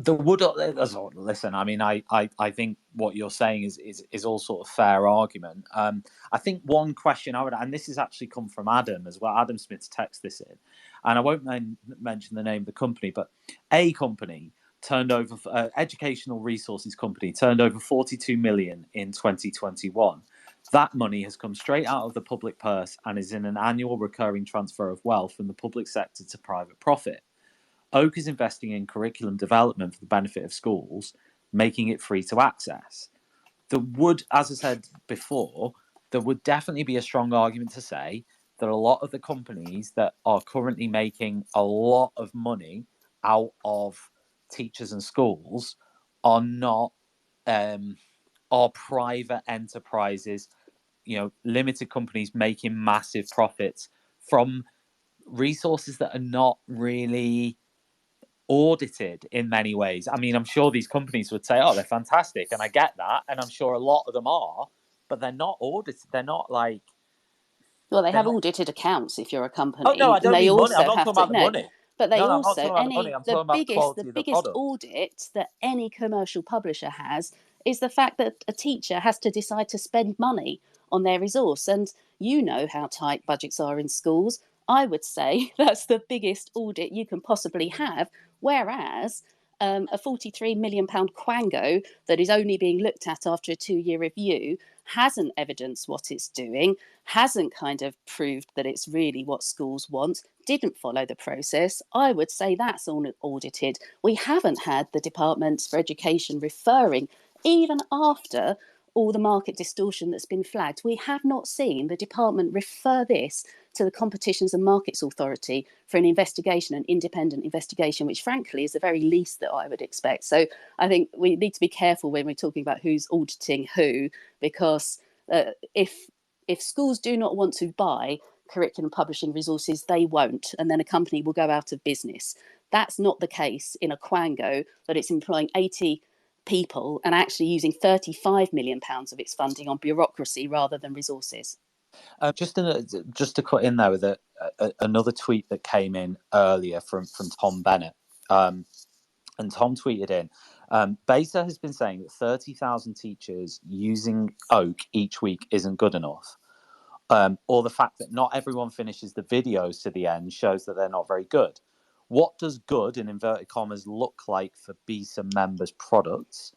S1: Listen, I mean, I think what you're saying is all sort of fair argument. I think one question I would, and this has actually come from Adam as well. Adam Smith's text this in, and I won't mention the name of the company, but a company turned over, educational resources company turned over 42 million in 2021. That money has come straight out of the public purse and is in an annual recurring transfer of wealth from the public sector to private profit. Oak is investing in curriculum development for the benefit of schools, making it free to access. There would, as I said before, there would definitely be a strong argument to say that a lot of the companies that are currently making a lot of money out of teachers and schools are not are private enterprises, limited companies making massive profits from resources that are not really audited in many ways. I mean, I'm sure these companies would say, oh, they're fantastic, and I get that, and I'm sure a lot of them are, but they're not audited. They're not like...
S3: Well, they
S1: they're
S3: have
S1: not...
S3: audited accounts if you're a company.
S1: Oh, no, I don't
S3: they
S1: mean money.
S3: also
S1: I'm not
S3: have
S1: talking
S3: to,
S1: about the money.
S3: but they
S1: No, I'm not
S3: also,
S1: talking about the money. I'm talking about the quality of the
S3: biggest
S1: product.
S3: audit that any commercial publisher has is the fact that a teacher has to decide to spend money on their resource. And you know how tight budgets are in schools. I would say that's the biggest audit you can possibly have, whereas a £43 million quango that is only being looked at after a 2-year review hasn't evidenced what it's doing, hasn't kind of proved that it's really what schools want, didn't follow the process. I would say that's all audited. We haven't had the Department for Education referring, even after all the market distortion that's been flagged, we have not seen the department refer this to the Competitions and Markets Authority for an investigation, an independent investigation, which frankly is the very least that I would expect. So I think we need to be careful when we're talking about who's auditing who, because if schools do not want to buy curriculum publishing resources, they won't, and then a company will go out of business. That's not the case in a quango that it's employing 80 people and actually using £35 million of its funding on bureaucracy rather than resources.
S1: Just to cut in there with another tweet that came in earlier from Tom Bennett, and Tom tweeted in, BESA has been saying that 30,000 teachers using Oak each week isn't good enough, or the fact that not everyone finishes the videos to the end shows that they're not very good. What does good, in inverted commas, look like for BESA members' products?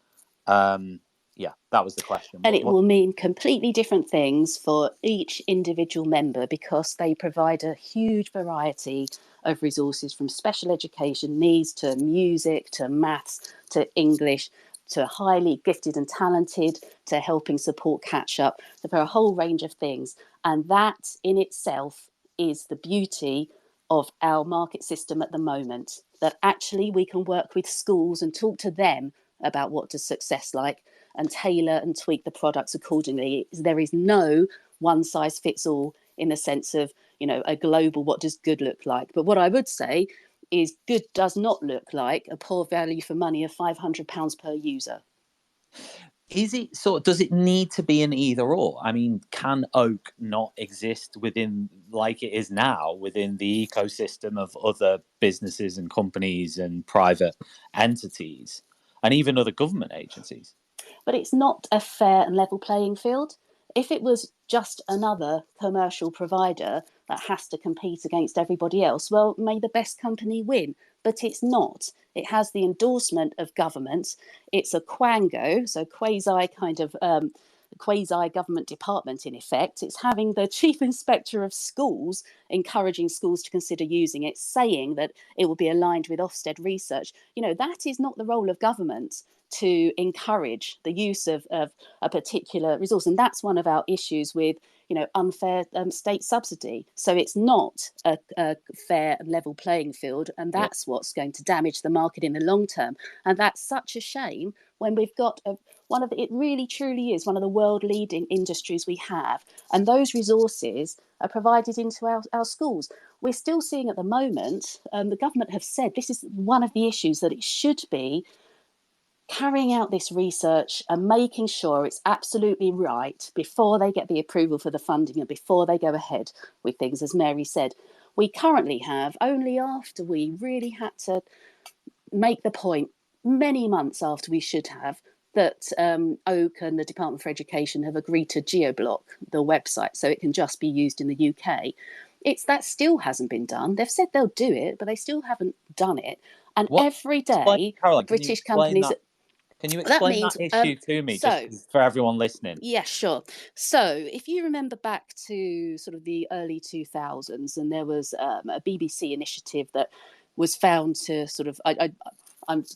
S1: Yeah, that was the question.
S3: And it will mean completely different things for each individual member, because they provide a huge variety of resources, from special education needs to music to maths to English to highly gifted and talented to helping support catch up, for a whole range of things. And that in itself is the beauty of our market system at the moment, that actually we can work with schools and talk to them about what does success like and tailor and tweak the products accordingly. There is no one size fits all in the sense of, a global what does good look like. But what I would say is good does not look like a poor value for money of £500 per user.
S1: Is it does it need to be an either or? I mean, can Oak not exist within, like it is now, within the ecosystem of other businesses and companies and private entities and even other government agencies?
S3: But it's not a fair and level playing field. If it was just another commercial provider that has to compete against everybody else, well, may the best company win. But it's not. It has the endorsement of government. It's a quango, so quasi-government department in effect. It's having the chief inspector of schools encouraging schools to consider using it, saying that it will be aligned with Ofsted research. That is not the role of government, to encourage the use of a particular resource. And that's one of our issues with unfair state subsidy. So it's not a fair and level playing field, and that's what's going to damage the market in the long term. And that's such a shame when we've got it really truly is one of the world leading industries we have, and those resources are provided into our schools. We're still seeing at the moment, the government have said this is one of the issues, that it should be carrying out this research and making sure it's absolutely right before they get the approval for the funding and before they go ahead with things. As Mary said, we currently have, only after we really had to make the point many months after we should have, that Oak and the Department for Education have agreed to geo-block the website so it can just be used in the UK. That still hasn't been done. They've said they'll do it, but they still haven't done it. And every day,
S1: Caroline,
S3: British companies...
S1: Can you explain that issue to me, just for everyone listening?
S3: Yeah, sure. So if you remember back to sort of the early 2000s, and there was a BBC initiative that was found to sort of, I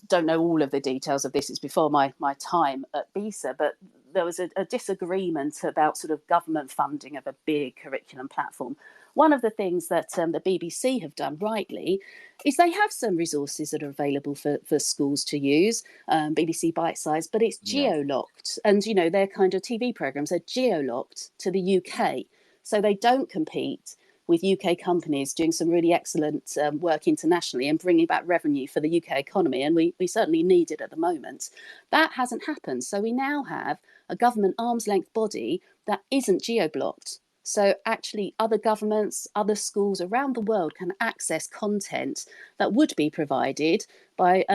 S3: don't know all of the details of this, it's before my time at BESA, but there was a disagreement about sort of government funding of a big curriculum platform. One of the things that the BBC have done rightly is they have some resources that are available for schools to use, BBC Bite Size, but it's geo-locked. And, their kind of TV programmes are geo-locked to the UK. So they don't compete with UK companies doing some really excellent work internationally and bringing back revenue for the UK economy. And we certainly need it at the moment. That hasn't happened. So we now have a government arm's length body that isn't geo-blocked. So actually other governments, other schools around the world can access content that would be provided by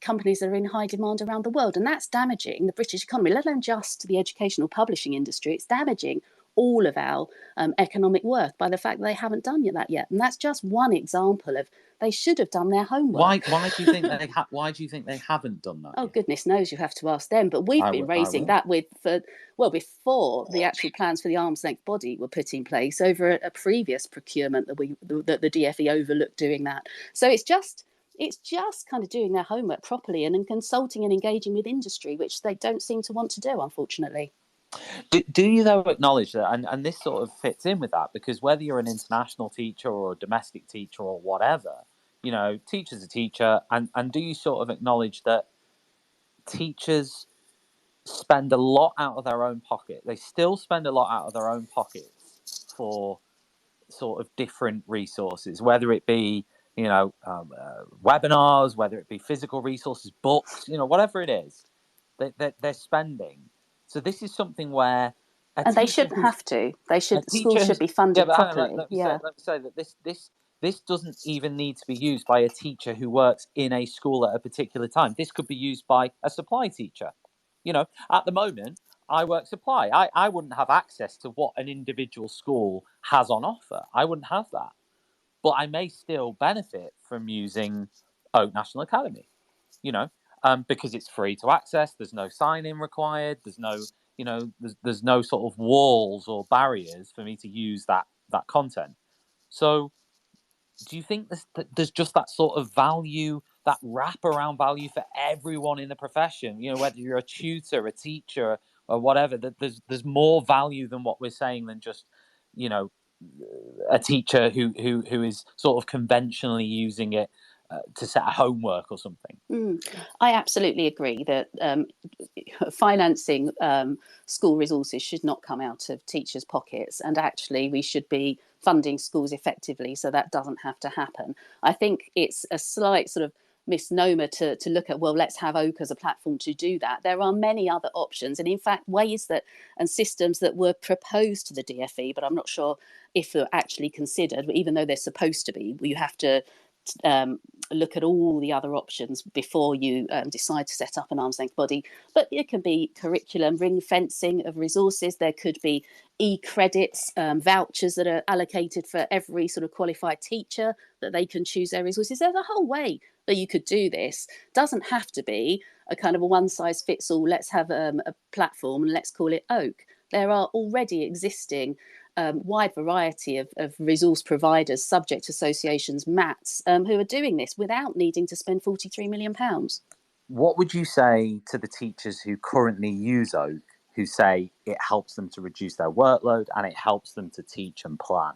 S3: companies that are in high demand around the world. And that's damaging the British economy, let alone just the educational publishing industry. It's damaging all of our economic worth by the fact that they haven't done that yet. And that's just one example of they should have done their homework.
S1: Why do you think why do you think they haven't done that?
S3: Oh, goodness knows, you have to ask them. But we've been raising that before the actual plans for the arm's length body were put in place, over a previous procurement that the DfE overlooked doing that. So it's just kind of doing their homework properly and consulting and engaging with industry, which they don't seem to want to do, unfortunately.
S1: Do you, though, acknowledge that, and this sort of fits in with that, because whether you're an international teacher or a domestic teacher or whatever, you know, teacher's a teacher, and do you sort of acknowledge that teachers spend a lot out of their own pocket? They still spend a lot out of their own pockets for sort of different resources, whether it be, you know, webinars, whether it be physical resources, books, you know, whatever it is, they're spending. So this is something where
S3: they shouldn't have to. Schools should be funded properly.
S1: Let me say that this doesn't even need to be used by a teacher who works in a school at a particular time. This could be used by a supply teacher. You know, at the moment, I work supply. I wouldn't have access to what an individual school has on offer. I wouldn't have that. But I may still benefit from using Oak National Academy, you know, because it's free to access. There's no sign-in required. There's no, you know, there's no sort of walls or barriers for me to use that content. So do you think there's just that sort of value, that wraparound value for everyone in the profession, you know, whether you're a tutor, a teacher, or whatever, that there's more value than what we're saying than just, you know, a teacher who is sort of conventionally using it to set a homework or something?
S3: I absolutely agree that financing school resources should not come out of teachers' pockets, and actually we should be funding schools effectively so that doesn't have to happen. I think it's a slight sort of misnomer to look at, well, let's have Oak as a platform to do that. There are many other options, and in fact ways that and systems that were proposed to the DfE, but I'm not sure if they're actually considered, even though they're supposed to be. You have to look at all the other options before you decide to set up an arm's length body. But it can be curriculum, ring fencing of resources. There could be e-credits, vouchers that are allocated for every sort of qualified teacher that they can choose their resources. There's a whole way that you could do this. Doesn't have to be a kind of a one size fits all. Let's have a platform and let's call it Oak. There are already existing wide variety of resource providers, subject associations, MATs, who are doing this without needing to spend £43 million.
S1: What would you say to the teachers who currently use Oak, who say it helps them to reduce their workload and it helps them to teach and plan?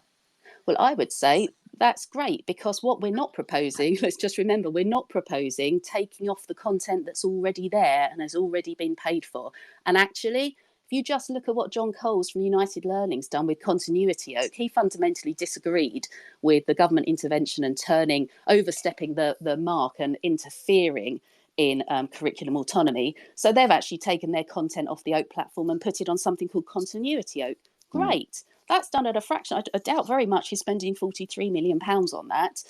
S3: Well, I would say that's great, because what we're not proposing, let's just remember, we're not proposing taking off the content that's already there and has already been paid for. And actually, if you just look at what John Coles from United Learning's done with Continuity Oak, he fundamentally disagreed with the government intervention and overstepping the mark and interfering in curriculum autonomy. So they've actually taken their content off the Oak platform and put it on something called Continuity Oak. Great. That's done at a fraction. I doubt very much he's spending £43 million on that.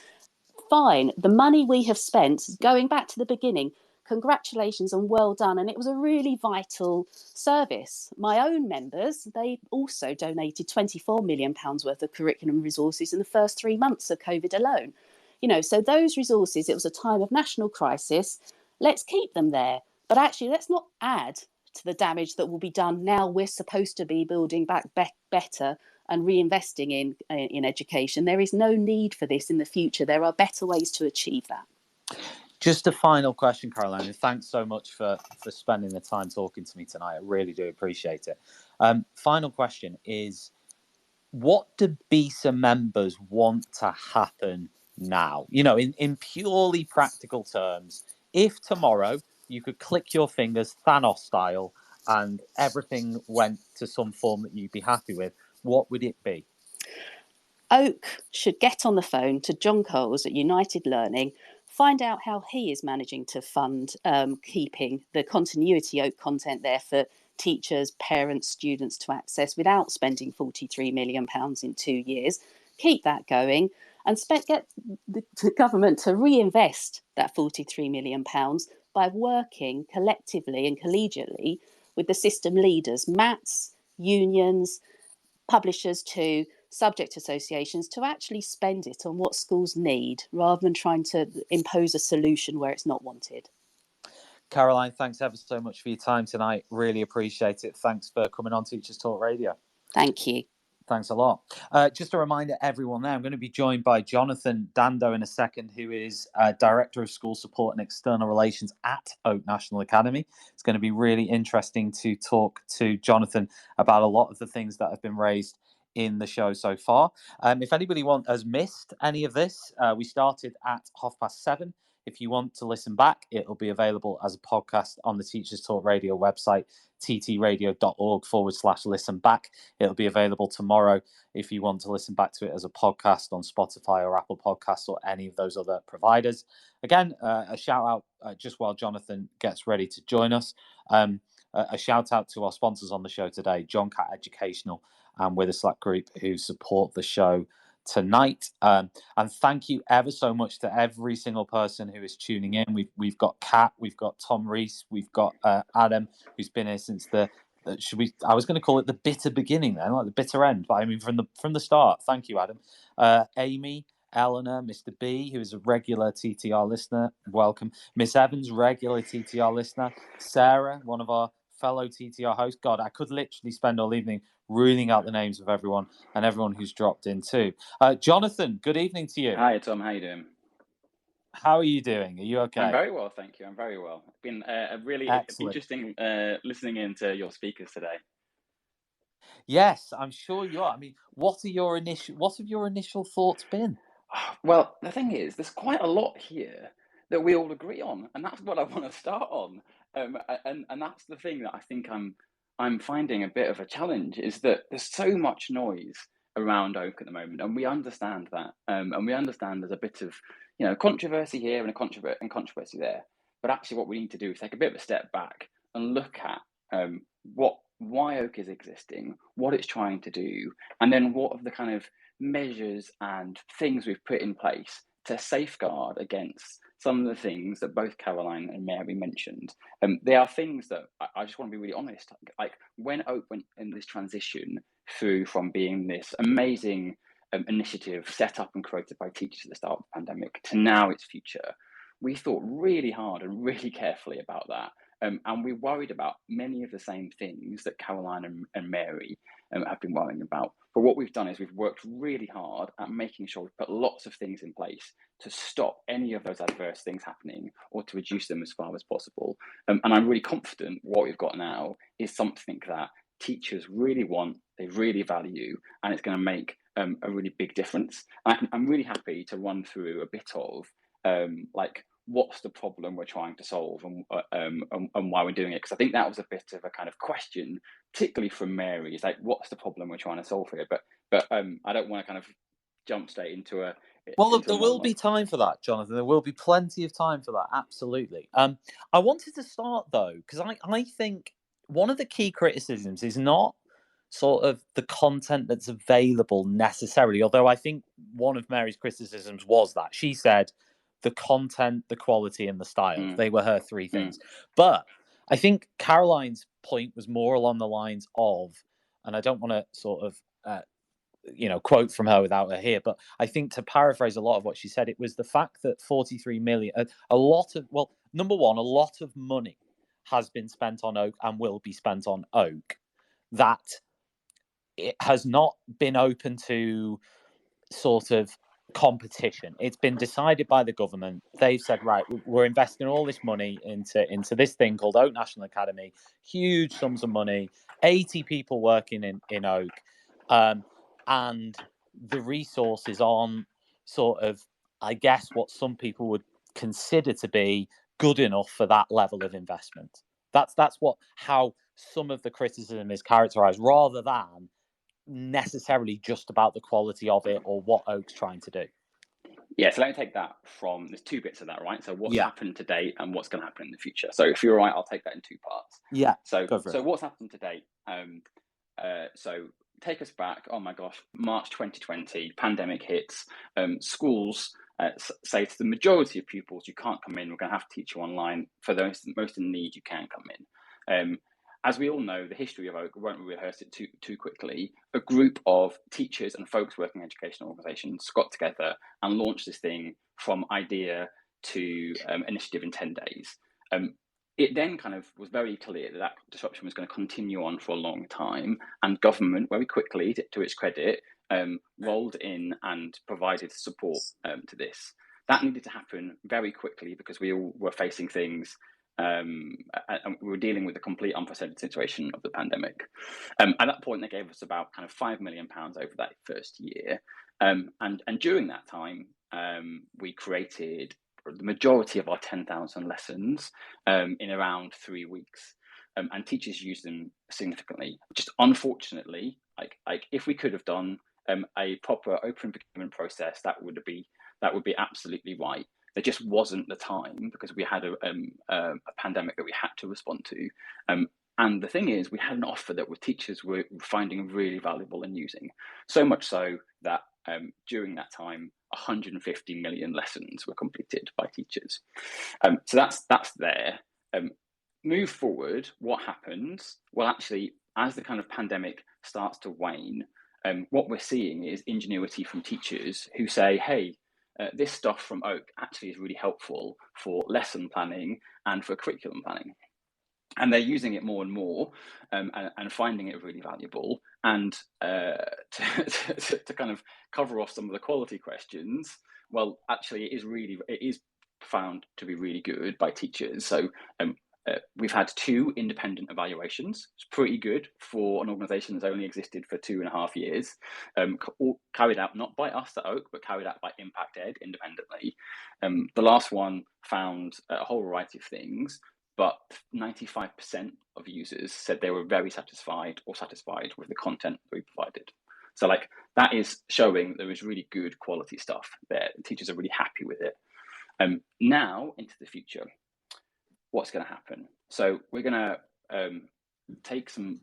S3: Fine. The money we have spent, going back to the beginning, congratulations and well done. And it was a really vital service. My own members, they also donated £24 million worth of curriculum resources in the first 3 months of COVID alone. You know, so those resources, it was a time of national crisis. Let's keep them there. But actually, let's not add to the damage that will be done now. We're supposed to be building back better and reinvesting in education. There is no need for this in the future. There are better ways to achieve that.
S1: Just a final question, Caroline, and thanks so much for spending the time talking to me tonight. I really do appreciate it. Final question is, what do BESA members want to happen now? You know, in purely practical terms, if tomorrow you could click your fingers Thanos style and everything went to some form that you'd be happy with, what would it be?
S3: Oak should get on the phone to John Coles at United Learning, find out how he is managing to fund keeping the continuity Oak content there for teachers, parents, students to access without spending £43 million in 2 years. Keep that going and get the government to reinvest that £43 million by working collectively and collegiately with the system leaders, MATs, unions, publishers too, subject associations, to actually spend it on what schools need rather than trying to impose a solution where it's not wanted.
S1: Caroline, thanks ever so much for your time tonight. Really appreciate it. Thanks for coming on Teachers Talk Radio.
S3: Thank you.
S1: Thanks a lot. Just a reminder, everyone there, I'm going to be joined by Jonathan Dando in a second, who is Director of School Support and External Relations at Oak National Academy. It's going to be really interesting to talk to Jonathan about a lot of the things that have been raised in the show so far. If anybody has missed any of this, we started at 7:30. If you want to listen back, it'll be available as a podcast on the Teachers Talk Radio website, ttradio.org/listen back. It'll be available tomorrow if you want to listen back to it as a podcast on Spotify or Apple Podcasts or any of those other providers. Again, a shout out just while Jonathan gets ready to join us. A shout out to our sponsors on the show today, John Catt Educational and Witherslack Group, who support the show tonight. And thank you ever so much to every single person who is tuning in. We've got Kat, we've got Tom Rees, we've got Adam, who's been here since I was going to call it the bitter beginning then, like the bitter end, but I mean from the start. Thank you, Adam. Amy, Eleanor, Mr. B, who is a regular TTR listener, welcome. Miss Evans, regular TTR listener. Sarah, one of our fellow TTR hosts. God, I could literally spend all evening ruling out the names of everyone and everyone who's dropped in too. Jonathan, good evening to you.
S6: Hi, Tom. How are you doing?
S1: How are you doing? Are you okay?
S6: I'm very well, thank you. I'm very well. It's been a really interesting listening into your speakers today.
S1: Yes, I'm sure you are. I mean, what have your initial thoughts been?
S6: Well, the thing is, there's quite a lot here that we all agree on, and that's what I want to start on. And that's the thing that I think I'm finding a bit of a challenge, is that there's so much noise around Oak at the moment, and we understand that, and we understand there's a bit of controversy here and controversy there. But actually, what we need to do is take a bit of a step back and look at why Oak is existing, what it's trying to do, and then what are the kind of measures and things we've put in place to safeguard against some of the things that both Caroline and Mary mentioned. They are things that I just want to be really honest. Like when Oak went in this transition through from being this amazing initiative set up and created by teachers at the start of the pandemic to now its future, we thought really hard and really carefully about that. And we worried about many of the same things that Caroline and Mary have been worrying about. But what we've done is we've worked really hard at making sure we've put lots of things in place to stop any of those adverse things happening or to reduce them as far as possible. And I'm really confident what we've got now is something that teachers really want, they really value, and it's going to make a really big difference. And I'm really happy to run through a bit of what's the problem we're trying to solve and why we're doing it, because I think that was a bit of a kind of question, particularly from Mary, is like, what's the problem we're trying to solve here? But I don't want to kind of jump straight into a
S1: look, there will be time for that, Jonathan. There will be plenty of time for that, absolutely. I wanted to start though, because I think one of the key criticisms is not sort of the content that's available necessarily, although I think one of Mary's criticisms was that she said the content, the quality, and the style. They were her three things. But I think Caroline's point was more along the lines of, and I don't want to sort of, quote from her without her here, but I think to paraphrase a lot of what she said, it was the fact that 43 million, number one, a lot of money has been spent on Oak and will be spent on Oak, that it has not been open to sort of competition. It's been decided by the government. They've said, right, we're investing all this money into this thing called Oak National Academy, huge sums of money, 80 people working in Oak, and the resources on sort of, I guess, what some people would consider to be good enough for that level of investment. That's how some of the criticism is characterized, rather than necessarily just about the quality of it or what Oak's trying to do?
S6: Yeah, so let me take that from, there's two bits of that, right? So what's
S1: Yeah.
S6: happened to date and what's going to happen in the future. So if you're all right, I'll take that in two parts.
S1: Yeah,
S6: So
S1: go for it.
S6: what's happened to date? So take us back, oh my gosh, March 2020, pandemic hits, schools say to the majority of pupils, you can't come in, we're going to have to teach you online. For those most in need, you can come in. As we all know, the history of Oak, won't rehearse it too quickly, a group of teachers and folks working in educational organisations got together and launched this thing from idea to initiative in 10 days. It then kind of was very clear that that disruption was going to continue on for a long time, and government very quickly, to its credit, rolled in and provided support to this. That needed to happen very quickly because we all were facing things and we were dealing with the complete unprecedented situation of the pandemic. At that point, they gave us about kind of £5 million over that first year. And during that time, we created the majority of our 10,000 lessons in around 3 weeks. And teachers used them significantly. Just unfortunately, like if we could have done a proper open procurement process, that would be absolutely right. There just wasn't the time because we had a pandemic that we had to respond to. And the thing is, we had an offer that teachers were finding really valuable and using. So much so that during that time, 150 million lessons were completed by teachers. So that's there. Move forward, what happens? Well, actually, as the kind of pandemic starts to wane, what we're seeing is ingenuity from teachers who say, hey, this stuff from Oak actually is really helpful for lesson planning and for curriculum planning. And they're using it more and more and finding it really valuable. And to kind of cover off some of the quality questions, well, actually, it is found to be really good by teachers. So we've had 2 independent evaluations. It's pretty good for an organisation that's only existed for 2.5 years. All carried out not by us at Oak, but carried out by Impact Ed independently. The last one found a whole variety of things, but 95% of users said they were very satisfied with the content that we provided. So like that is showing that there is really good quality stuff there. The teachers are really happy with it. Now into the future, what's going to happen? So we're going to take some.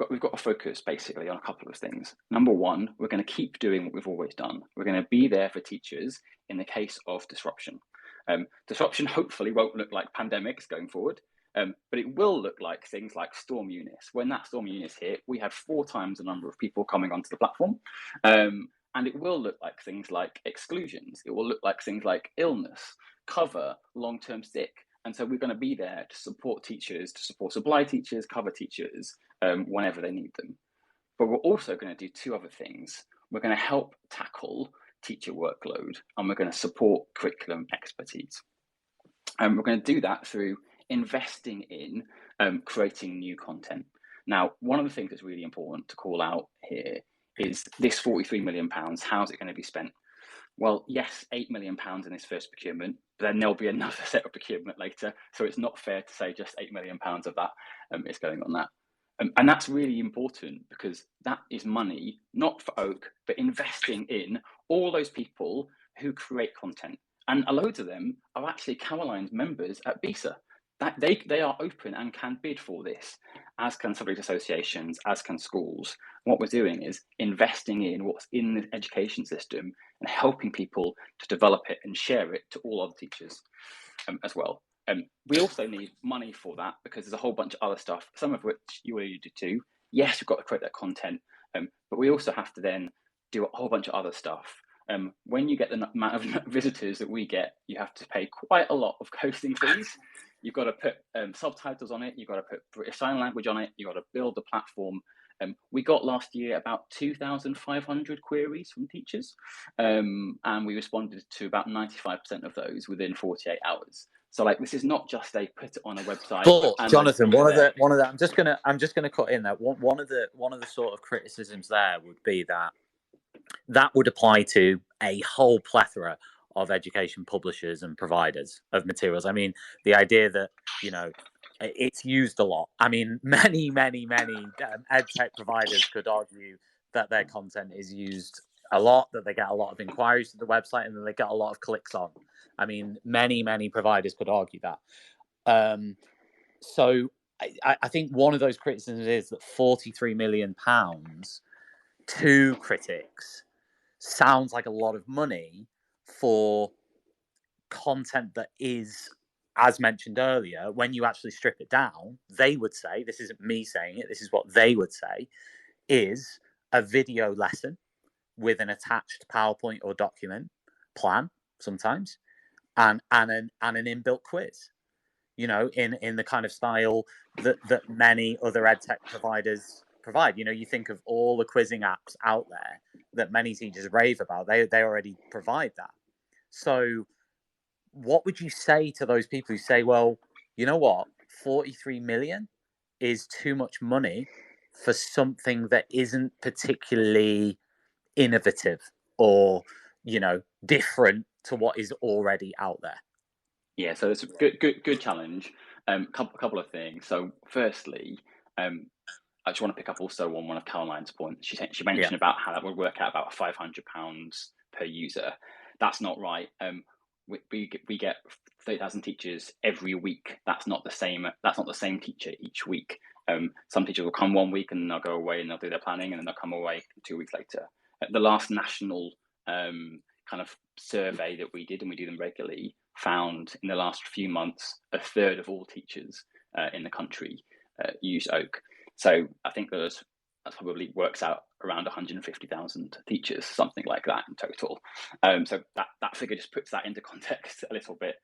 S6: We've got to focus basically on a couple of things. Number one, we're going to keep doing what we've always done. We're going to be there for teachers in the case of disruption. Disruption hopefully won't look like pandemics going forward, but it will look like things like Storm Eunice. When that Storm Eunice hit, we had 4 times the number of people coming onto the platform. And it will look like things like exclusions. It will look like things like illness, cover, long-term sick. And so we're going to be there to support teachers, to support supply teachers, cover teachers, whenever they need them. But we're also going to do 2 other things. We're going to help tackle teacher workload, and we're going to support curriculum expertise. And we're going to do that through investing in creating new content. Now, one of the things that's really important to call out here is this £43 million, how's it going to be spent? Well, yes, £8 million in this first procurement, but then there'll be another set of procurement later. So it's not fair to say just £8 million of that is going on that. And that's really important because that is money, not for Oak, but investing in all those people who create content. And a load of them are actually Caroline's members at BESA. That they are open and can bid for this, as can subject associations, as can schools. What we're doing is investing in what's in the education system and helping people to develop it and share it to all other teachers as well. We also need money for that because there's a whole bunch of other stuff, some of which you alluded to. Yes, we've got to create that content, but we also have to then do a whole bunch of other stuff. When you get the amount of visitors that we get, you have to pay quite a lot of hosting fees. You've got to put subtitles on it. You've got to put British Sign Language on it. You've got to build the platform. We got last year about 2,500 queries from teachers, and we responded to about 95% of those within 48 hours. So like this is not just a put it on a website.
S1: But Jonathan, one of the I'm just gonna cut in there. One of the sort of criticisms there would be that would apply to a whole plethora of education publishers and providers of materials. I mean, the idea that it's used a lot. I mean, many ed tech providers could argue that their content is used a lot, that they get a lot of inquiries to the website, and that they get a lot of clicks on. I mean, many providers could argue that. So I think one of those criticisms is that £43 million to critics sounds like a lot of money for content that is, as mentioned earlier, when you actually strip it down, they would say, this isn't me saying it, this is what they would say, is a video lesson with an attached PowerPoint or document plan sometimes, and an inbuilt quiz, you know, in the kind of style that many other edtech providers provide. You know, you think of all the quizzing apps out there that many teachers rave about, they already provide that. So what would you say to those people who say, well, you know what, 43 million is too much money for something that isn't particularly innovative or, you know, different to what is already out there?
S6: Yeah, so it's a good challenge. Couple of things. So firstly, I just want to pick up also on one of Caroline's points. She mentioned about how that would work out about £500 per user. That's not right. We get 30,000 teachers every week. That's not the same teacher each week. Some teachers will come 1 week and they'll go away and they'll do their planning, and then they'll come away 2 weeks later. The last national kind of survey that we did, and we do them regularly, found in the last few months a third of all teachers in the country use Oak. So I think that probably works out around 150,000 teachers, something like that in total. So that figure just puts that into context a little bit.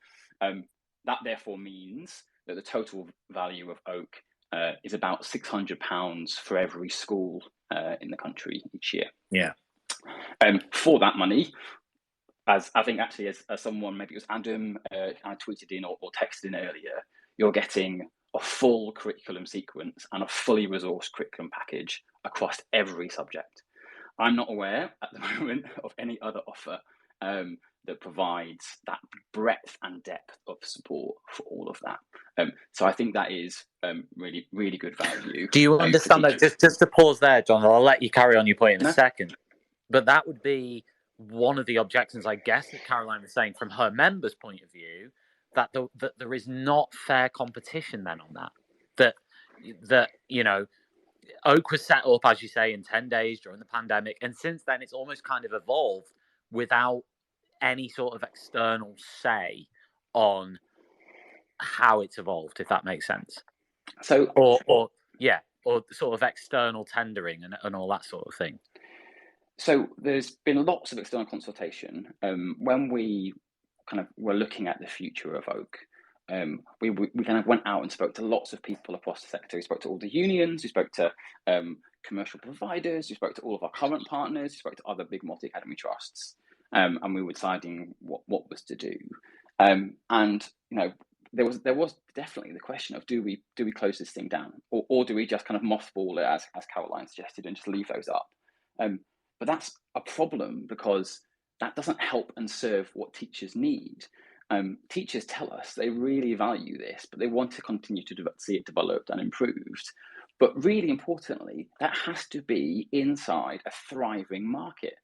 S6: That therefore means that the total value of Oak is about £600 for every school in the country each year.
S1: Yeah.
S6: For that money, as I think actually as someone, maybe it was Adam, I tweeted in or texted in earlier, you're getting a full curriculum sequence and a fully resourced curriculum package across every subject. I'm not aware at the moment of any other offer that provides that breadth and depth of support for all of that. So I think that is really, really good value.
S1: Do you understand that? Just to pause there, John, I'll let you carry on your point in a second. But that would be one of the objections, I guess, that Caroline was saying from her members' point of view, that there is not fair competition then on that. That you know, Oak was set up, as you say, in 10 days during the pandemic, and since then it's almost kind of evolved without any sort of external say on how it's evolved, if that makes sense.
S6: So,
S1: or sort of external tendering and all that sort of thing.
S6: So there's been lots of external consultation. When we kind of were looking at the future of Oak, we kind of went out and spoke to lots of people across the sector. We spoke to all the unions, we spoke to commercial providers, we spoke to all of our current partners, we spoke to other big multi-academy trusts, and we were deciding what was to do. And you know, there was definitely the question of do we close this thing down, or do we just kind of mothball it as Caroline suggested and just leave those up? But that's a problem because that doesn't help and serve what teachers need. Teachers tell us they really value this, but they want to continue to see it developed and improved. But really importantly, that has to be inside a thriving market.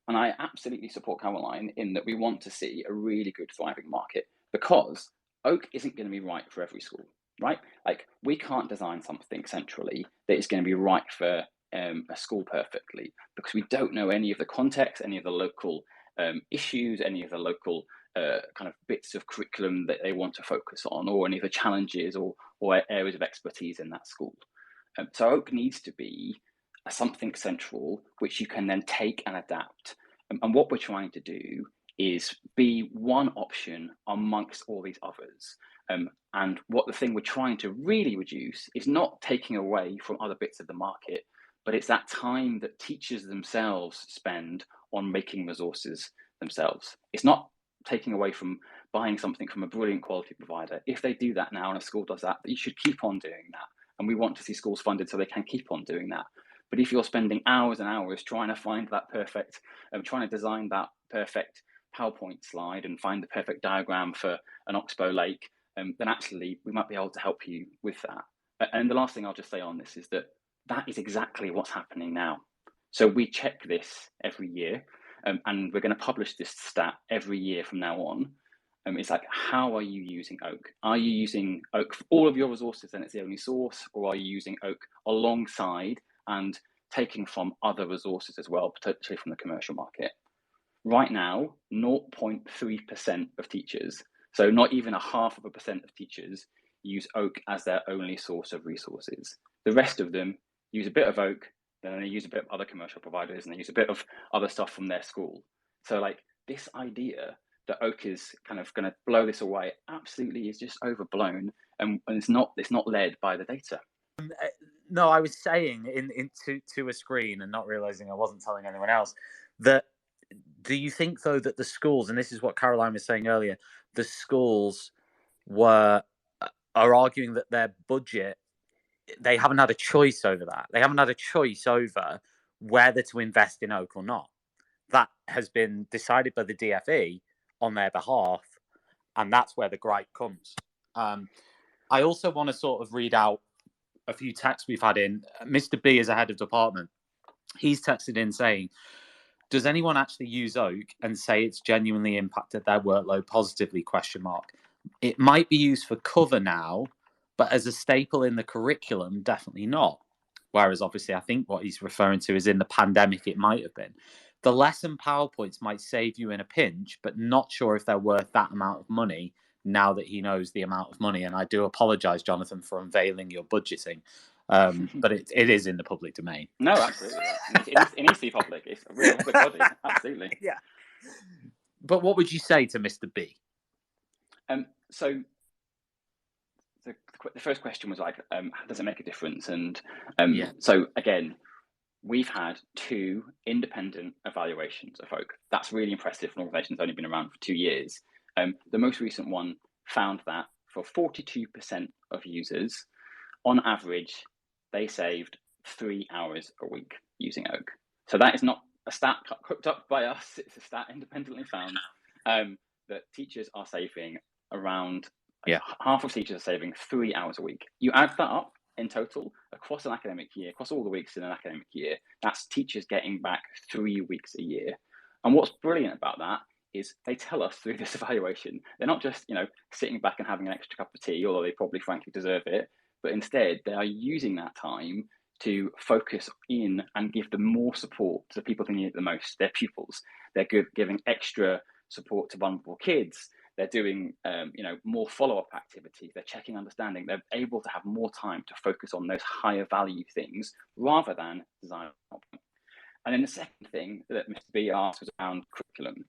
S6: And I absolutely support Caroline in that we want to see a really good thriving market, because Oak isn't going to be right for every school, right? Like, we can't design something centrally that is going to be right for a school perfectly, because we don't know any of the context, any of the local issues, any of the local kind of bits of curriculum that they want to focus on, or any of the challenges or areas of expertise in that school. So Oak needs to be something central which you can then take and adapt. And what we're trying to do is be one option amongst all these others. And what the thing we're trying to really reduce is not taking away from other bits of the market, but it's that time that teachers themselves spend on making resources themselves. It's not taking away from buying something from a brilliant quality provider. If they do that now and a school does that, you should keep on doing that. And we want to see schools funded so they can keep on doing that. But if you're spending hours and hours trying to find that perfect, trying to design that perfect PowerPoint slide and find the perfect diagram for an Oxbow Lake, then actually we might be able to help you with that. And the last thing I'll just say on this is that is exactly what's happening now. So we check this every year, and we're going to publish this stat every year from now on. It's like, how are you using Oak? Are you using Oak for all of your resources and it's the only source, or are you using Oak alongside and taking from other resources as well, potentially from the commercial market? Right now, 0.3% of teachers, so not even 0.5% of teachers, use Oak as their only source of resources. The rest of them use a bit of Oak, then they use a bit of other commercial providers, and they use a bit of other stuff from their school. So like this idea that Oak is kind of going to blow this away absolutely is just overblown, and it's not led by the data.
S1: No, I was saying to a screen and not realizing I wasn't telling anyone else that. Do you think, though, that the schools, and this is what Caroline was saying earlier, the schools are arguing that their budget, they haven't had a choice over that. They haven't had a choice over whether to invest in Oak or not. That has been decided by the DFE on their behalf, and that's where the gripe comes. I also want to sort of read out a few texts we've had in. Mr. B is a head of department. He's texted in saying, does anyone actually use Oak and say it's genuinely impacted their workload positively? ? It might be used for cover now, but as a staple in the curriculum, definitely not. Whereas obviously I think what he's referring to is in the pandemic, it might have been. The lesson PowerPoints might save you in a pinch, but not sure if they're worth that amount of money now that he knows the amount of money. And I do apologise, Jonathan, for unveiling your budgeting. But it is in the public domain.
S6: No, absolutely. It needs to be public. It's a real public body. Absolutely.
S1: Yeah. But what would you say to Mr. B?
S6: So the first question was like, does it make a difference? And so again, we've had 2 independent evaluations of Oak. That's really impressive for an organisation that's only been around for 2 years. The most recent one found that for 42% of users, on average, they saved 3 hours a week using Oak. So that is not a stat cooked up by us. It's a stat independently found that teachers are saving around half of teachers are saving 3 hours a week. You add that up in total across an academic year, across all the weeks in an academic year, that's teachers getting back 3 weeks a year. And what's brilliant about that is they tell us through this evaluation, they're not just, sitting back and having an extra cup of tea, although they probably frankly deserve it, but instead they are using that time to focus in and give them more support to the people who need it the most, their pupils. They're giving extra support to vulnerable kids. They're doing, more follow-up activities. They're checking understanding. They're able to have more time to focus on those higher value things rather than design. And then the second thing that Mr. B asked was around curriculum.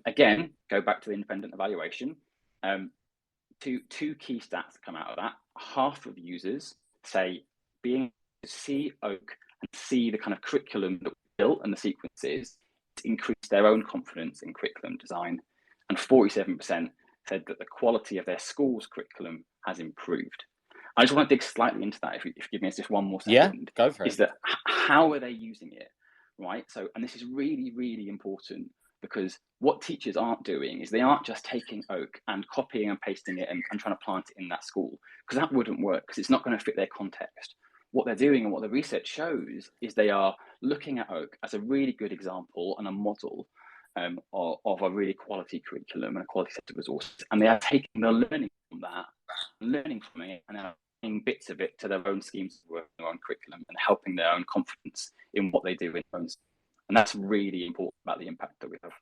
S6: Again, go back to the independent evaluation. Two key stats that come out of that. Half of users say being able to see Oak and see the kind of curriculum that we built and the sequences to increase their own confidence in curriculum design. And 47% said that the quality of their school's curriculum has improved. I just want to dig slightly into that, if you give me just one more second.
S1: Yeah, go for it.
S6: Is that how are they using it, right? So, and this is really, really important, because what teachers aren't doing is they aren't just taking Oak and copying and pasting it and trying to plant it in that school, because that wouldn't work, because it's not going to fit their context. What they're doing and what the research shows is they are looking at Oak as a really good example and a model of a really quality curriculum and a quality set of resources. And they are taking the learning from that, learning from it, and then applying bits of it to their own schemes of work, their own curriculum, and helping their own confidence in what they do in their own schools. And that's really important about the impact that we have.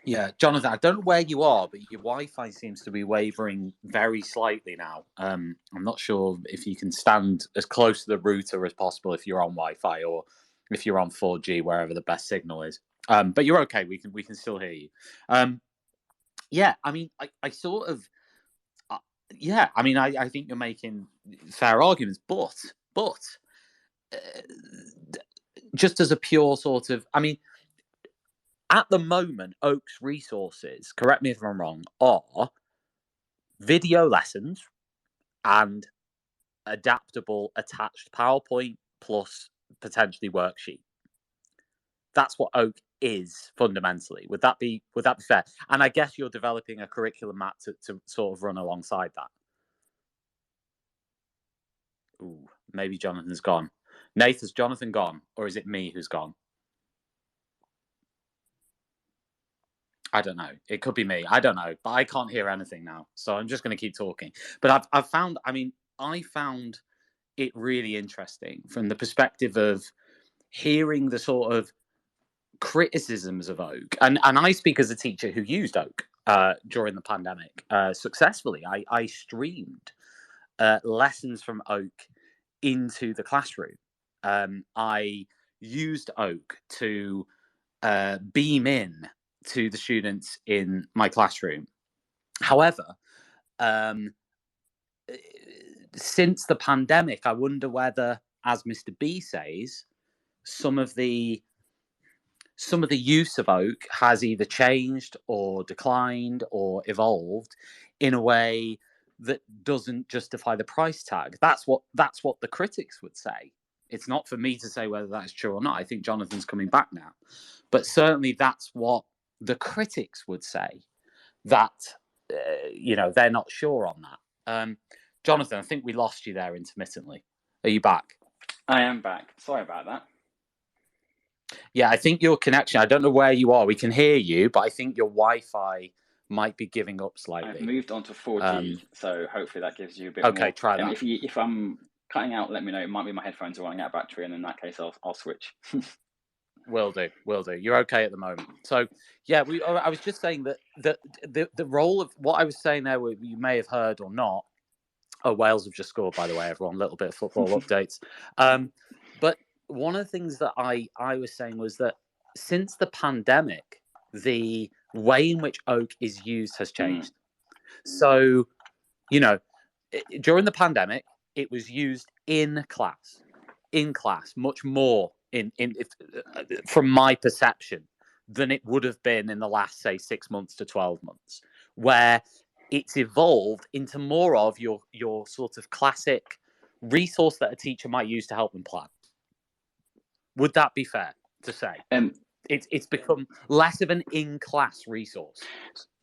S1: Yeah, Jonathan, I don't know where you are, but your Wi-Fi seems to be wavering very slightly now. I'm not sure if you can stand as close to the router as possible if you're on Wi-Fi, or if you're on 4G, wherever the best signal is. But you're okay. We can still hear you. Yeah, I mean, I sort of, yeah, I mean, I think you're making fair arguments, but just as a pure sort of, I mean, at the moment, Oak's resources, correct me if I'm wrong, are video lessons and adaptable attached PowerPoint plus potentially worksheet. That's what Oak is fundamentally. Would that be fair? And I guess you're developing a curriculum, Matt, to sort of run alongside that. Ooh, maybe Jonathan's gone. Nath, has Jonathan gone, or is it me who's gone? I don't know. It could be me. I don't know, but I can't hear anything now, so I'm just going to keep talking. But I found it really interesting from the perspective of hearing the sort of criticisms of Oak, and I speak as a teacher who used Oak during the pandemic successfully. I streamed lessons from Oak into the classroom. I used Oak to beam in to the students in my classroom. However, since the pandemic, I wonder whether, as Mr. B says, some of the use of Oak has either changed or declined or evolved in a way that doesn't justify the price tag. That's what the critics would say. It's not for me to say whether that's true or not. I think Jonathan's coming back now, but certainly that's what the critics would say. That they're not sure on that. Jonathan, I think we lost you there intermittently. Are you back?
S6: I am back. Sorry about that.
S1: Yeah, I think your connection, I don't know where you are. We can hear you, but I think your Wi-Fi might be giving up slightly.
S6: I've moved on to 4G, so hopefully that gives you a bit
S1: more.
S6: Okay,
S1: try that.
S6: If I'm cutting out, let me know. It might be my headphones are running out of battery, and in that case, I'll switch.
S1: Will do. You're okay at the moment. So, yeah, I was just saying that the role of what I was saying there, you may have heard or not. Oh, Wales have just scored, by the way, everyone. A little bit of football updates. But one of the things that I was saying was that since the pandemic, the way in which Oak is used has changed. So, during the pandemic, it was used in class, much more from my perception than it would have been in the last, say, 6 months to 12 months, where it's evolved into more of your sort of classic resource that a teacher might use to help them plan. Would that be fair to say? It's become less of an in-class resource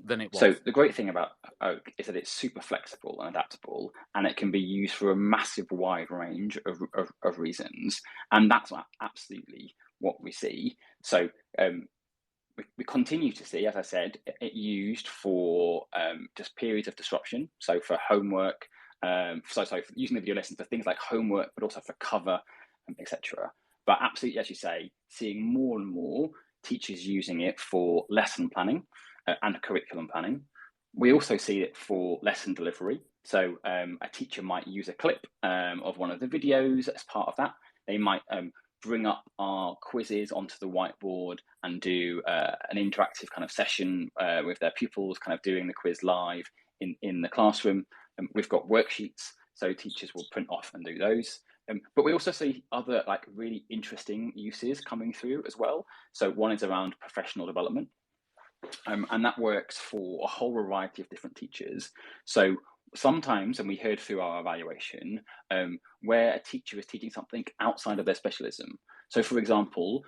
S1: than it was.
S6: So the great thing about Oak is that it's super flexible and adaptable, and it can be used for a massive wide range of reasons. And that's absolutely what we see. So we continue to see, as I said, it used for just periods of disruption. So for homework, for using the video lesson for things like homework, but also for cover, etc. But absolutely, as you say, seeing more and more teachers using it for lesson planning and curriculum planning. We also see it for lesson delivery. So a teacher might use a clip of one of the videos as part of that. They might bring up our quizzes onto the whiteboard and do an interactive kind of session with their pupils, kind of doing the quiz live in the classroom. We've got worksheets, so teachers will print off and do those. But we also see other really interesting uses coming through as well. So one is around professional development, and that works for a whole variety of different teachers. So sometimes, and we heard through our evaluation, where a teacher is teaching something outside of their specialism. So for example,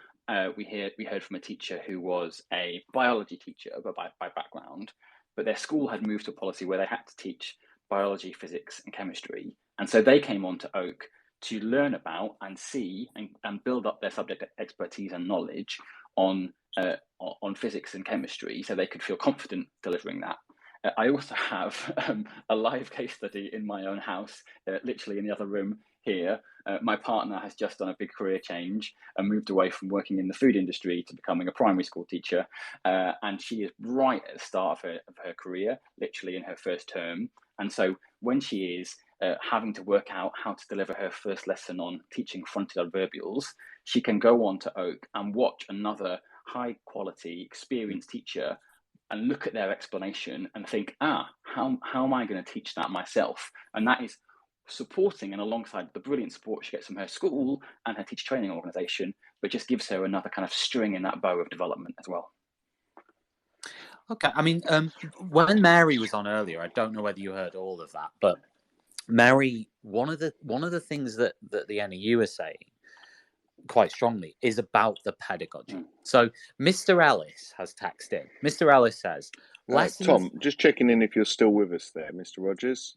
S6: we heard from a teacher who was a biology teacher by background, but their school had moved to a policy where they had to teach biology, physics, and chemistry. And so they came on to Oak to learn about and see and build up their subject expertise and knowledge on physics and chemistry, so they could feel confident delivering that. I also have a live case study in my own house, literally in the other room here. My partner has just done a big career change and moved away from working in the food industry to becoming a primary school teacher. And she is right at the start of her career, literally in her first term. And so when she is having to work out how to deliver her first lesson on teaching fronted adverbials, she can go on to Oak and watch another high quality, experienced teacher and look at their explanation and think, how am I going to teach that myself? And that is supporting and alongside the brilliant support she gets from her school and her teacher training organisation, but just gives her another kind of string in that bow of development as well.
S1: Okay, I mean, when Mary was on earlier, I don't know whether you heard all of that, but Mary, one of the things that the NEU is saying quite strongly is about the pedagogy. So Mr. Ellis has texted in. Mr. Ellis says, lessons...
S7: Tom, just checking in if you're still with us there, Mr. Rogers.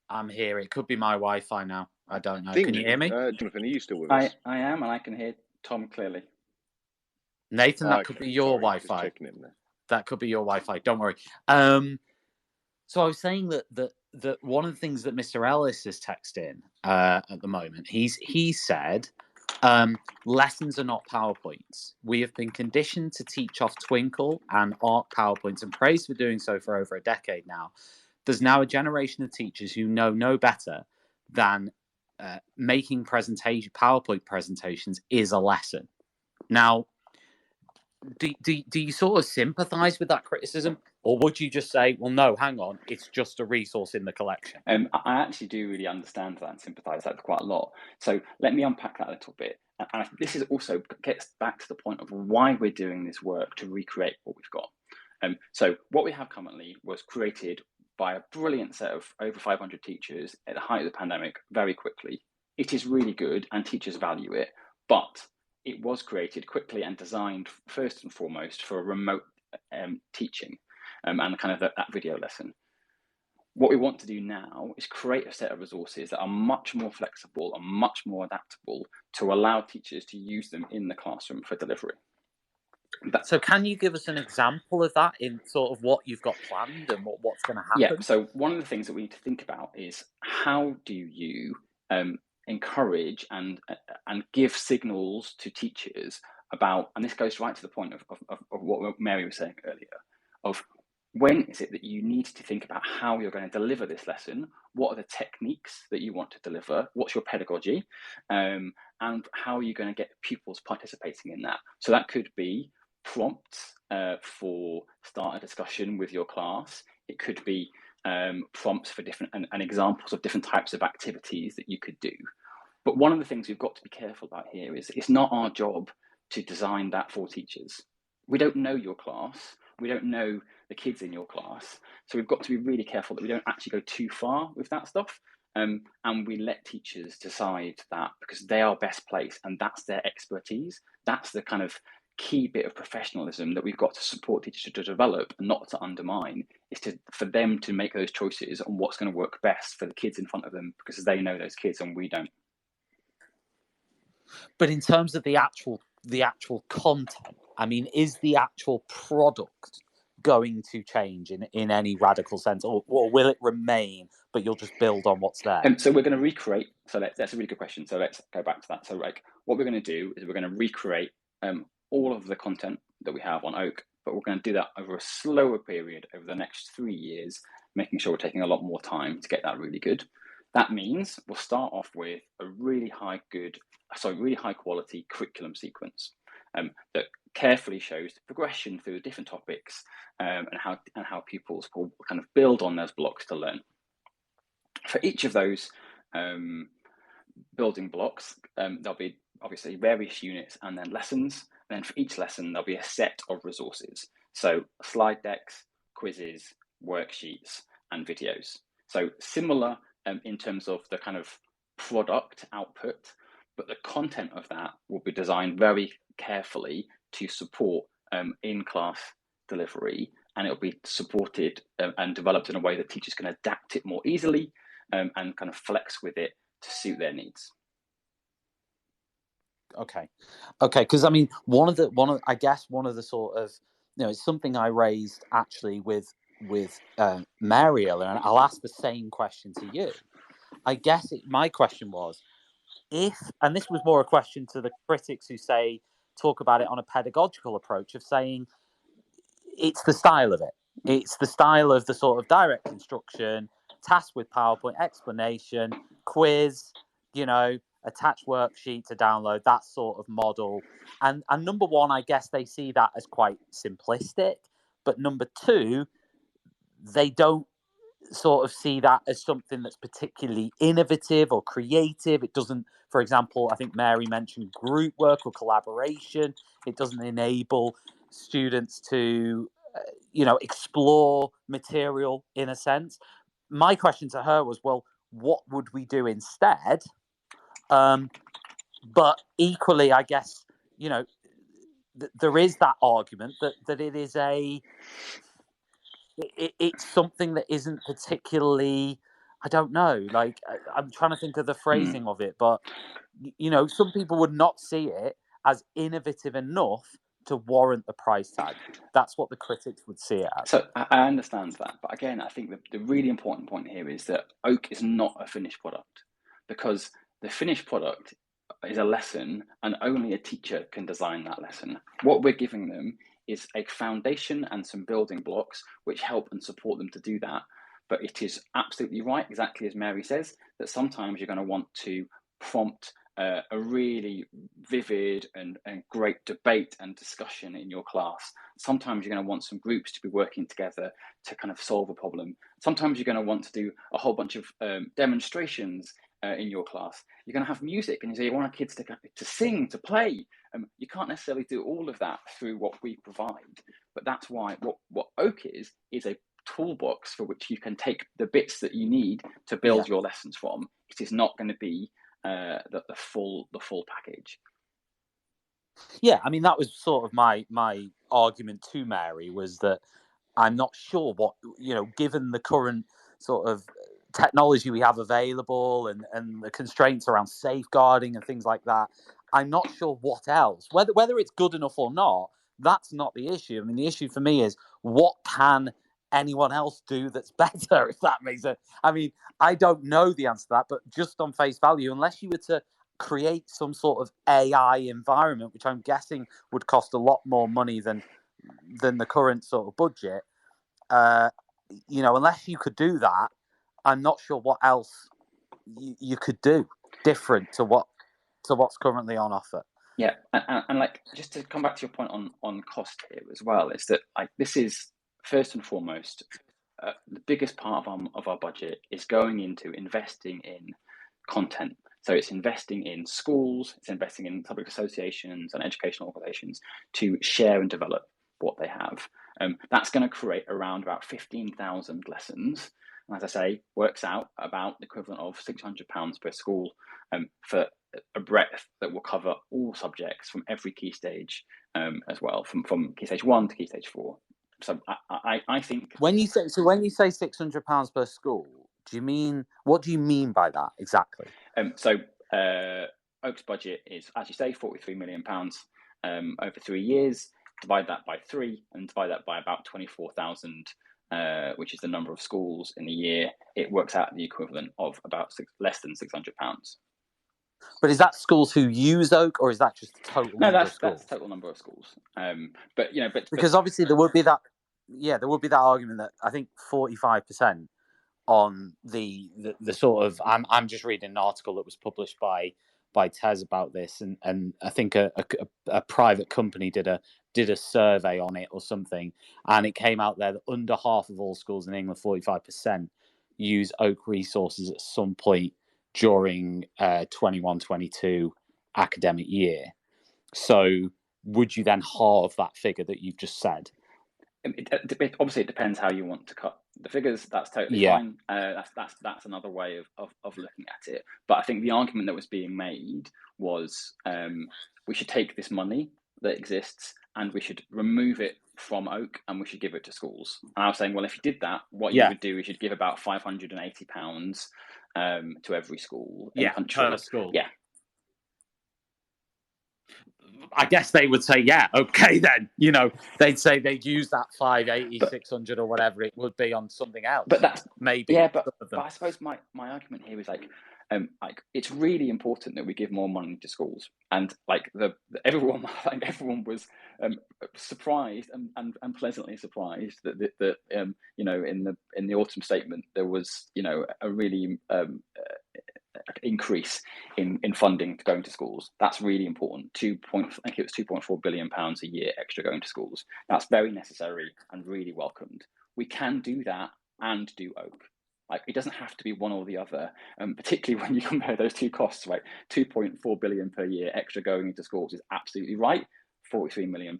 S1: I'm here. It could be my Wi-Fi now. I don't know. Can you hear me?
S7: Jonathan, are you still with us?
S6: I am, and I can hear Tom clearly.
S1: Nathan, that could be your Wi-Fi.
S7: Just checking in there.
S1: That could be your Wi-Fi. Don't worry. So I was saying that one of the things that Mr. Ellis is texting at the moment, he said, lessons are not PowerPoints. We have been conditioned to teach off Twinkle and Arc PowerPoints, and praised for doing so for over a decade now. There's now a generation of teachers who know no better than making PowerPoint presentations is a lesson. Now, do you sort of sympathise with that criticism, or would you just say, well, no, hang on, it's just a resource in the collection?
S6: I actually do really understand that and sympathise with that quite a lot. So let me unpack that a little bit. And this is also gets back to the point of why we're doing this work to recreate what we've got. So what we have currently was created by a brilliant set of over 500 teachers at the height of the pandemic very quickly. It is really good and teachers value it, but it was created quickly and designed first and foremost for a remote teaching and kind of that video lesson. What we want to do now is create a set of resources that are much more flexible and much more adaptable to allow teachers to use them in the classroom for delivery.
S1: So can you give us an example of that in sort of what you've got planned and what's going to happen?
S6: Yeah, so one of the things that we need to think about is how do you encourage and give signals to teachers about, and this goes right to the point of what Mary was saying earlier, of when is it that you need to think about how you're going to deliver this lesson, what are the techniques that you want to deliver, what's your pedagogy, and how are you going to get pupils participating in that. So that could be prompts for start a discussion with your class. It could be prompts for different and examples of different types of activities that you could do. But one of the things we've got to be careful about here is it's not our job to design that for teachers. We don't know your class. We don't know the kids in your class. So we've got to be really careful that we don't actually go too far with that stuff. And we let teachers decide that, because they are best placed and that's their expertise. That's the kind of key bit of professionalism that we've got to support teachers to develop and not to undermine, is for them to make those choices on what's going to work best for the kids in front of them, because they know those kids and we don't.
S1: But in terms of the actual content, I mean, is the actual product going to change in any radical sense, or will it remain, but you'll just build on what's there?
S6: So we're going to recreate. So that's a really good question. So let's go back to that. So like, what we're going to do is we're going to recreate all of the content that we have on Oak, but we're going to do that over a slower period over the next 3 years, making sure we're taking a lot more time to get that really good. That means we'll start off with a really high quality curriculum sequence that carefully shows the progression through the different topics and how pupils will kind of build on those blocks to learn. For each of those building blocks, there'll be obviously various units and then lessons. And then for each lesson, there'll be a set of resources. So slide decks, quizzes, worksheets, and videos. So similar in terms of the kind of product output, but the content of that will be designed very carefully to support in-class delivery, and it'll be supported and developed in a way that teachers can adapt it more easily and kind of flex with it to suit their needs.
S1: Okay, because I mean, one of the sort of, it's something I raised actually with Mary earlier, and I'll ask the same question to you. I guess my question was, and this was more a question to the critics who talk about it on a pedagogical approach of saying it's the style of it. It's the style of the sort of direct instruction, task with PowerPoint, explanation, quiz, attach worksheet to download, that sort of model. And number one, I guess they see that as quite simplistic. But number two, they don't sort of see that as something that's particularly innovative or creative. It doesn't, for example, I think Mary mentioned group work or collaboration. It doesn't enable students to, explore material in a sense. My question to her was, well, what would we do instead? But equally, I guess, you know, there is that argument that it is it's something that isn't particularly, I don't know, like I'm trying to think of the phrasing of it, but you know, some people would not see it as innovative enough to warrant the price tag. That's what the critics would see it as.
S6: So I understand that, but again, I think the really important point here is that Oak is not a finished product, because the finished product is a lesson, and only a teacher can design that lesson. What we're giving them is a foundation and some building blocks which help and support them to do that. But it is absolutely right, exactly as Mary says, that sometimes you're going to want to prompt a really vivid and great debate and discussion in your class. Sometimes you're going to want some groups to be working together to kind of solve a problem. Sometimes you're going to want to do a whole bunch of demonstrations in your class. You're going to have music, and you want our kids to sing, to play. You can't necessarily do all of that through what we provide, but that's why what Oak is a toolbox for which you can take the bits that you need to build your lessons from. It is not going to be the full package.
S1: Yeah, I mean, that was sort of my argument to Mary, was that I'm not sure what, you know, given the current sort of technology we have available and the constraints around safeguarding and things like that, I'm not sure what else, whether it's good enough or not. That's not the issue. I mean, the issue for me is, what can anyone else do that's better, if that makes sense? I mean, I don't know the answer to that, but just on face value, unless you were to create some sort of AI environment, which I'm guessing would cost a lot more money than the current sort of budget, you know, unless you could do that, I'm not sure what else you could do different to what's currently on offer.
S6: Yeah, and like, just to come back to your point on cost here as well, is that, like, this is first and foremost the biggest part of our budget is going into investing in content. So it's investing in schools, it's investing in public associations and educational organisations to share and develop what they have. That's going to create around about 15,000 lessons. And as I say, works out about the equivalent of £600 per school for a breadth that will cover all subjects from every key stage as well, from key stage 1 to key stage 4. So I think
S1: when you say £600 per school, what do you mean by that exactly?
S6: Oak's budget is, as you say, £43 million over 3 years. Divide that by 3 and divide that by about 24,000, which is the number of schools in the year. It works out the equivalent of about less than £600.
S1: But is that schools who use Oak, or is that just the total number of schools?
S6: No, that's the total number of schools. But you know,
S1: because obviously there would be that argument that I think 45% on the sort of, I'm just reading an article that was published by TES about this, and I think a private company did a survey on it or something, and it came out there that under half of all schools in England, 45%, use Oak resources at some point during 21-22 academic year. So would you then halve that figure that you've just said?
S6: Obviously, it depends how you want to cut the figures. That's totally fine. That's another way of looking at it. But I think the argument that was being made was we should take this money that exists and we should remove it from Oak and we should give it to schools. And I was saying, well, if you did that, what you would do is you'd give about £580 to every school in the country.
S1: Per school.
S6: Yeah.
S1: I guess they would say, yeah, okay then. You know, they'd say they'd use that 580, 600 or whatever it would be on something else.
S6: But that's
S1: maybe.
S6: Yeah, but I suppose my argument here is like it's really important that we give more money to schools, and like everyone was surprised and pleasantly surprised that you know, in the autumn statement there was, you know, a really increase in funding to going to schools. That's really important. I think it was £2.4 billion a year extra going to schools. That's very necessary and really welcomed. We can do that and do Oak. Like, it doesn't have to be one or the other, particularly when you compare those two costs, right? £2.4 billion per year extra going into schools is absolutely right. £43 million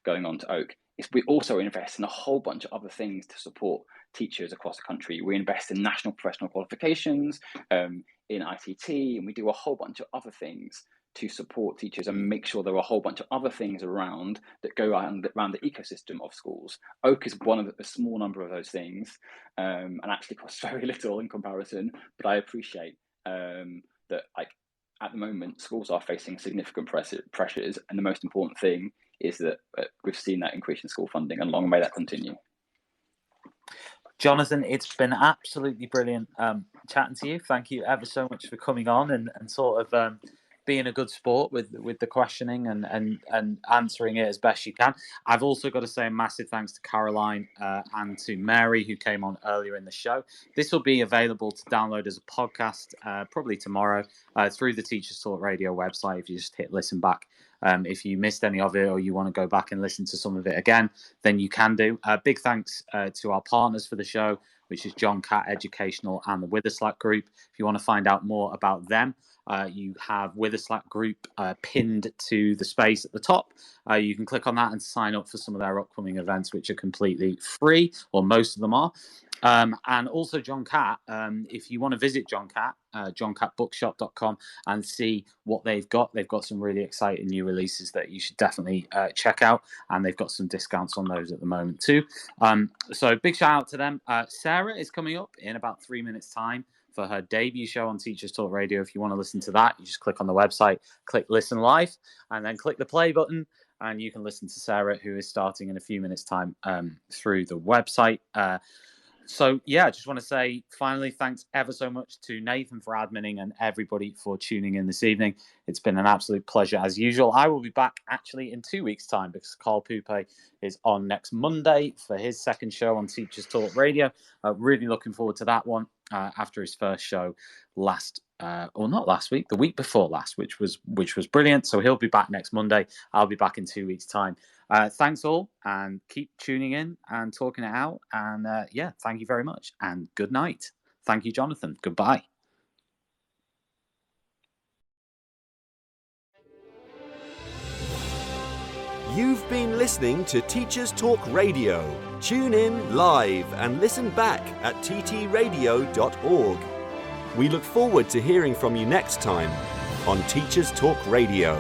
S6: going on to Oak. We also invest in a whole bunch of other things to support teachers across the country. We invest in national professional qualifications, in ICT, and we do a whole bunch of other things to support teachers and make sure there are a whole bunch of other things around that go around the ecosystem of schools. Oak is one of a small number of those things, and actually costs very little in comparison. But I appreciate that, like, at the moment, schools are facing significant pressures, and the most important thing is that we've seen that increase in school funding, and long may that continue.
S1: Jonathan, it's been absolutely brilliant chatting to you. Thank you ever so much for coming on and sort of being a good sport with the questioning and answering it as best you can. I've also got to say a massive thanks to Caroline and to Mary, who came on earlier in the show. This will be available to download as a podcast probably tomorrow through the Teachers Talk Radio website. If you just hit listen back. If you missed any of it or you want to go back and listen to some of it again, then you can do. Big thanks to our partners for the show, which is John Catt Educational and the Witherslack Group. If you want to find out more about them, you have Witherslack Group pinned to the space at the top. You can click on that and sign up for some of their upcoming events, which are completely free, or most of them are. And also John Catt, if you want to visit John Catt, johncattbookshop.com, and see what they've got some really exciting new releases that you should definitely check out, and they've got some discounts on those at the moment too. So big shout out to them. Sarah is coming up in about 3 minutes time for her debut show on Teachers Talk Radio. If you want to listen to that, you just click on the website, click listen live, and then click the play button, and you can listen to Sarah, who is starting in a few minutes time through the website. So, yeah, I just want to say, finally, thanks ever so much to Nathan for adminning and everybody for tuning in this evening. It's been an absolute pleasure, as usual. I will be back, actually, in 2 weeks' time, because Carl Poupe is on next Monday for his second show on Teachers Talk Radio. Really looking forward to that one after his first show the week before last, which was brilliant. So he'll be back next Monday. I'll be back in 2 weeks' time. Thanks all, and keep tuning in and talking it out. And thank you very much, and good night. Thank you, Jonathan. Goodbye.
S4: You've been listening to Teachers Talk Radio. Tune in live and listen back at ttradio.org. We look forward to hearing from you next time on Teachers Talk Radio.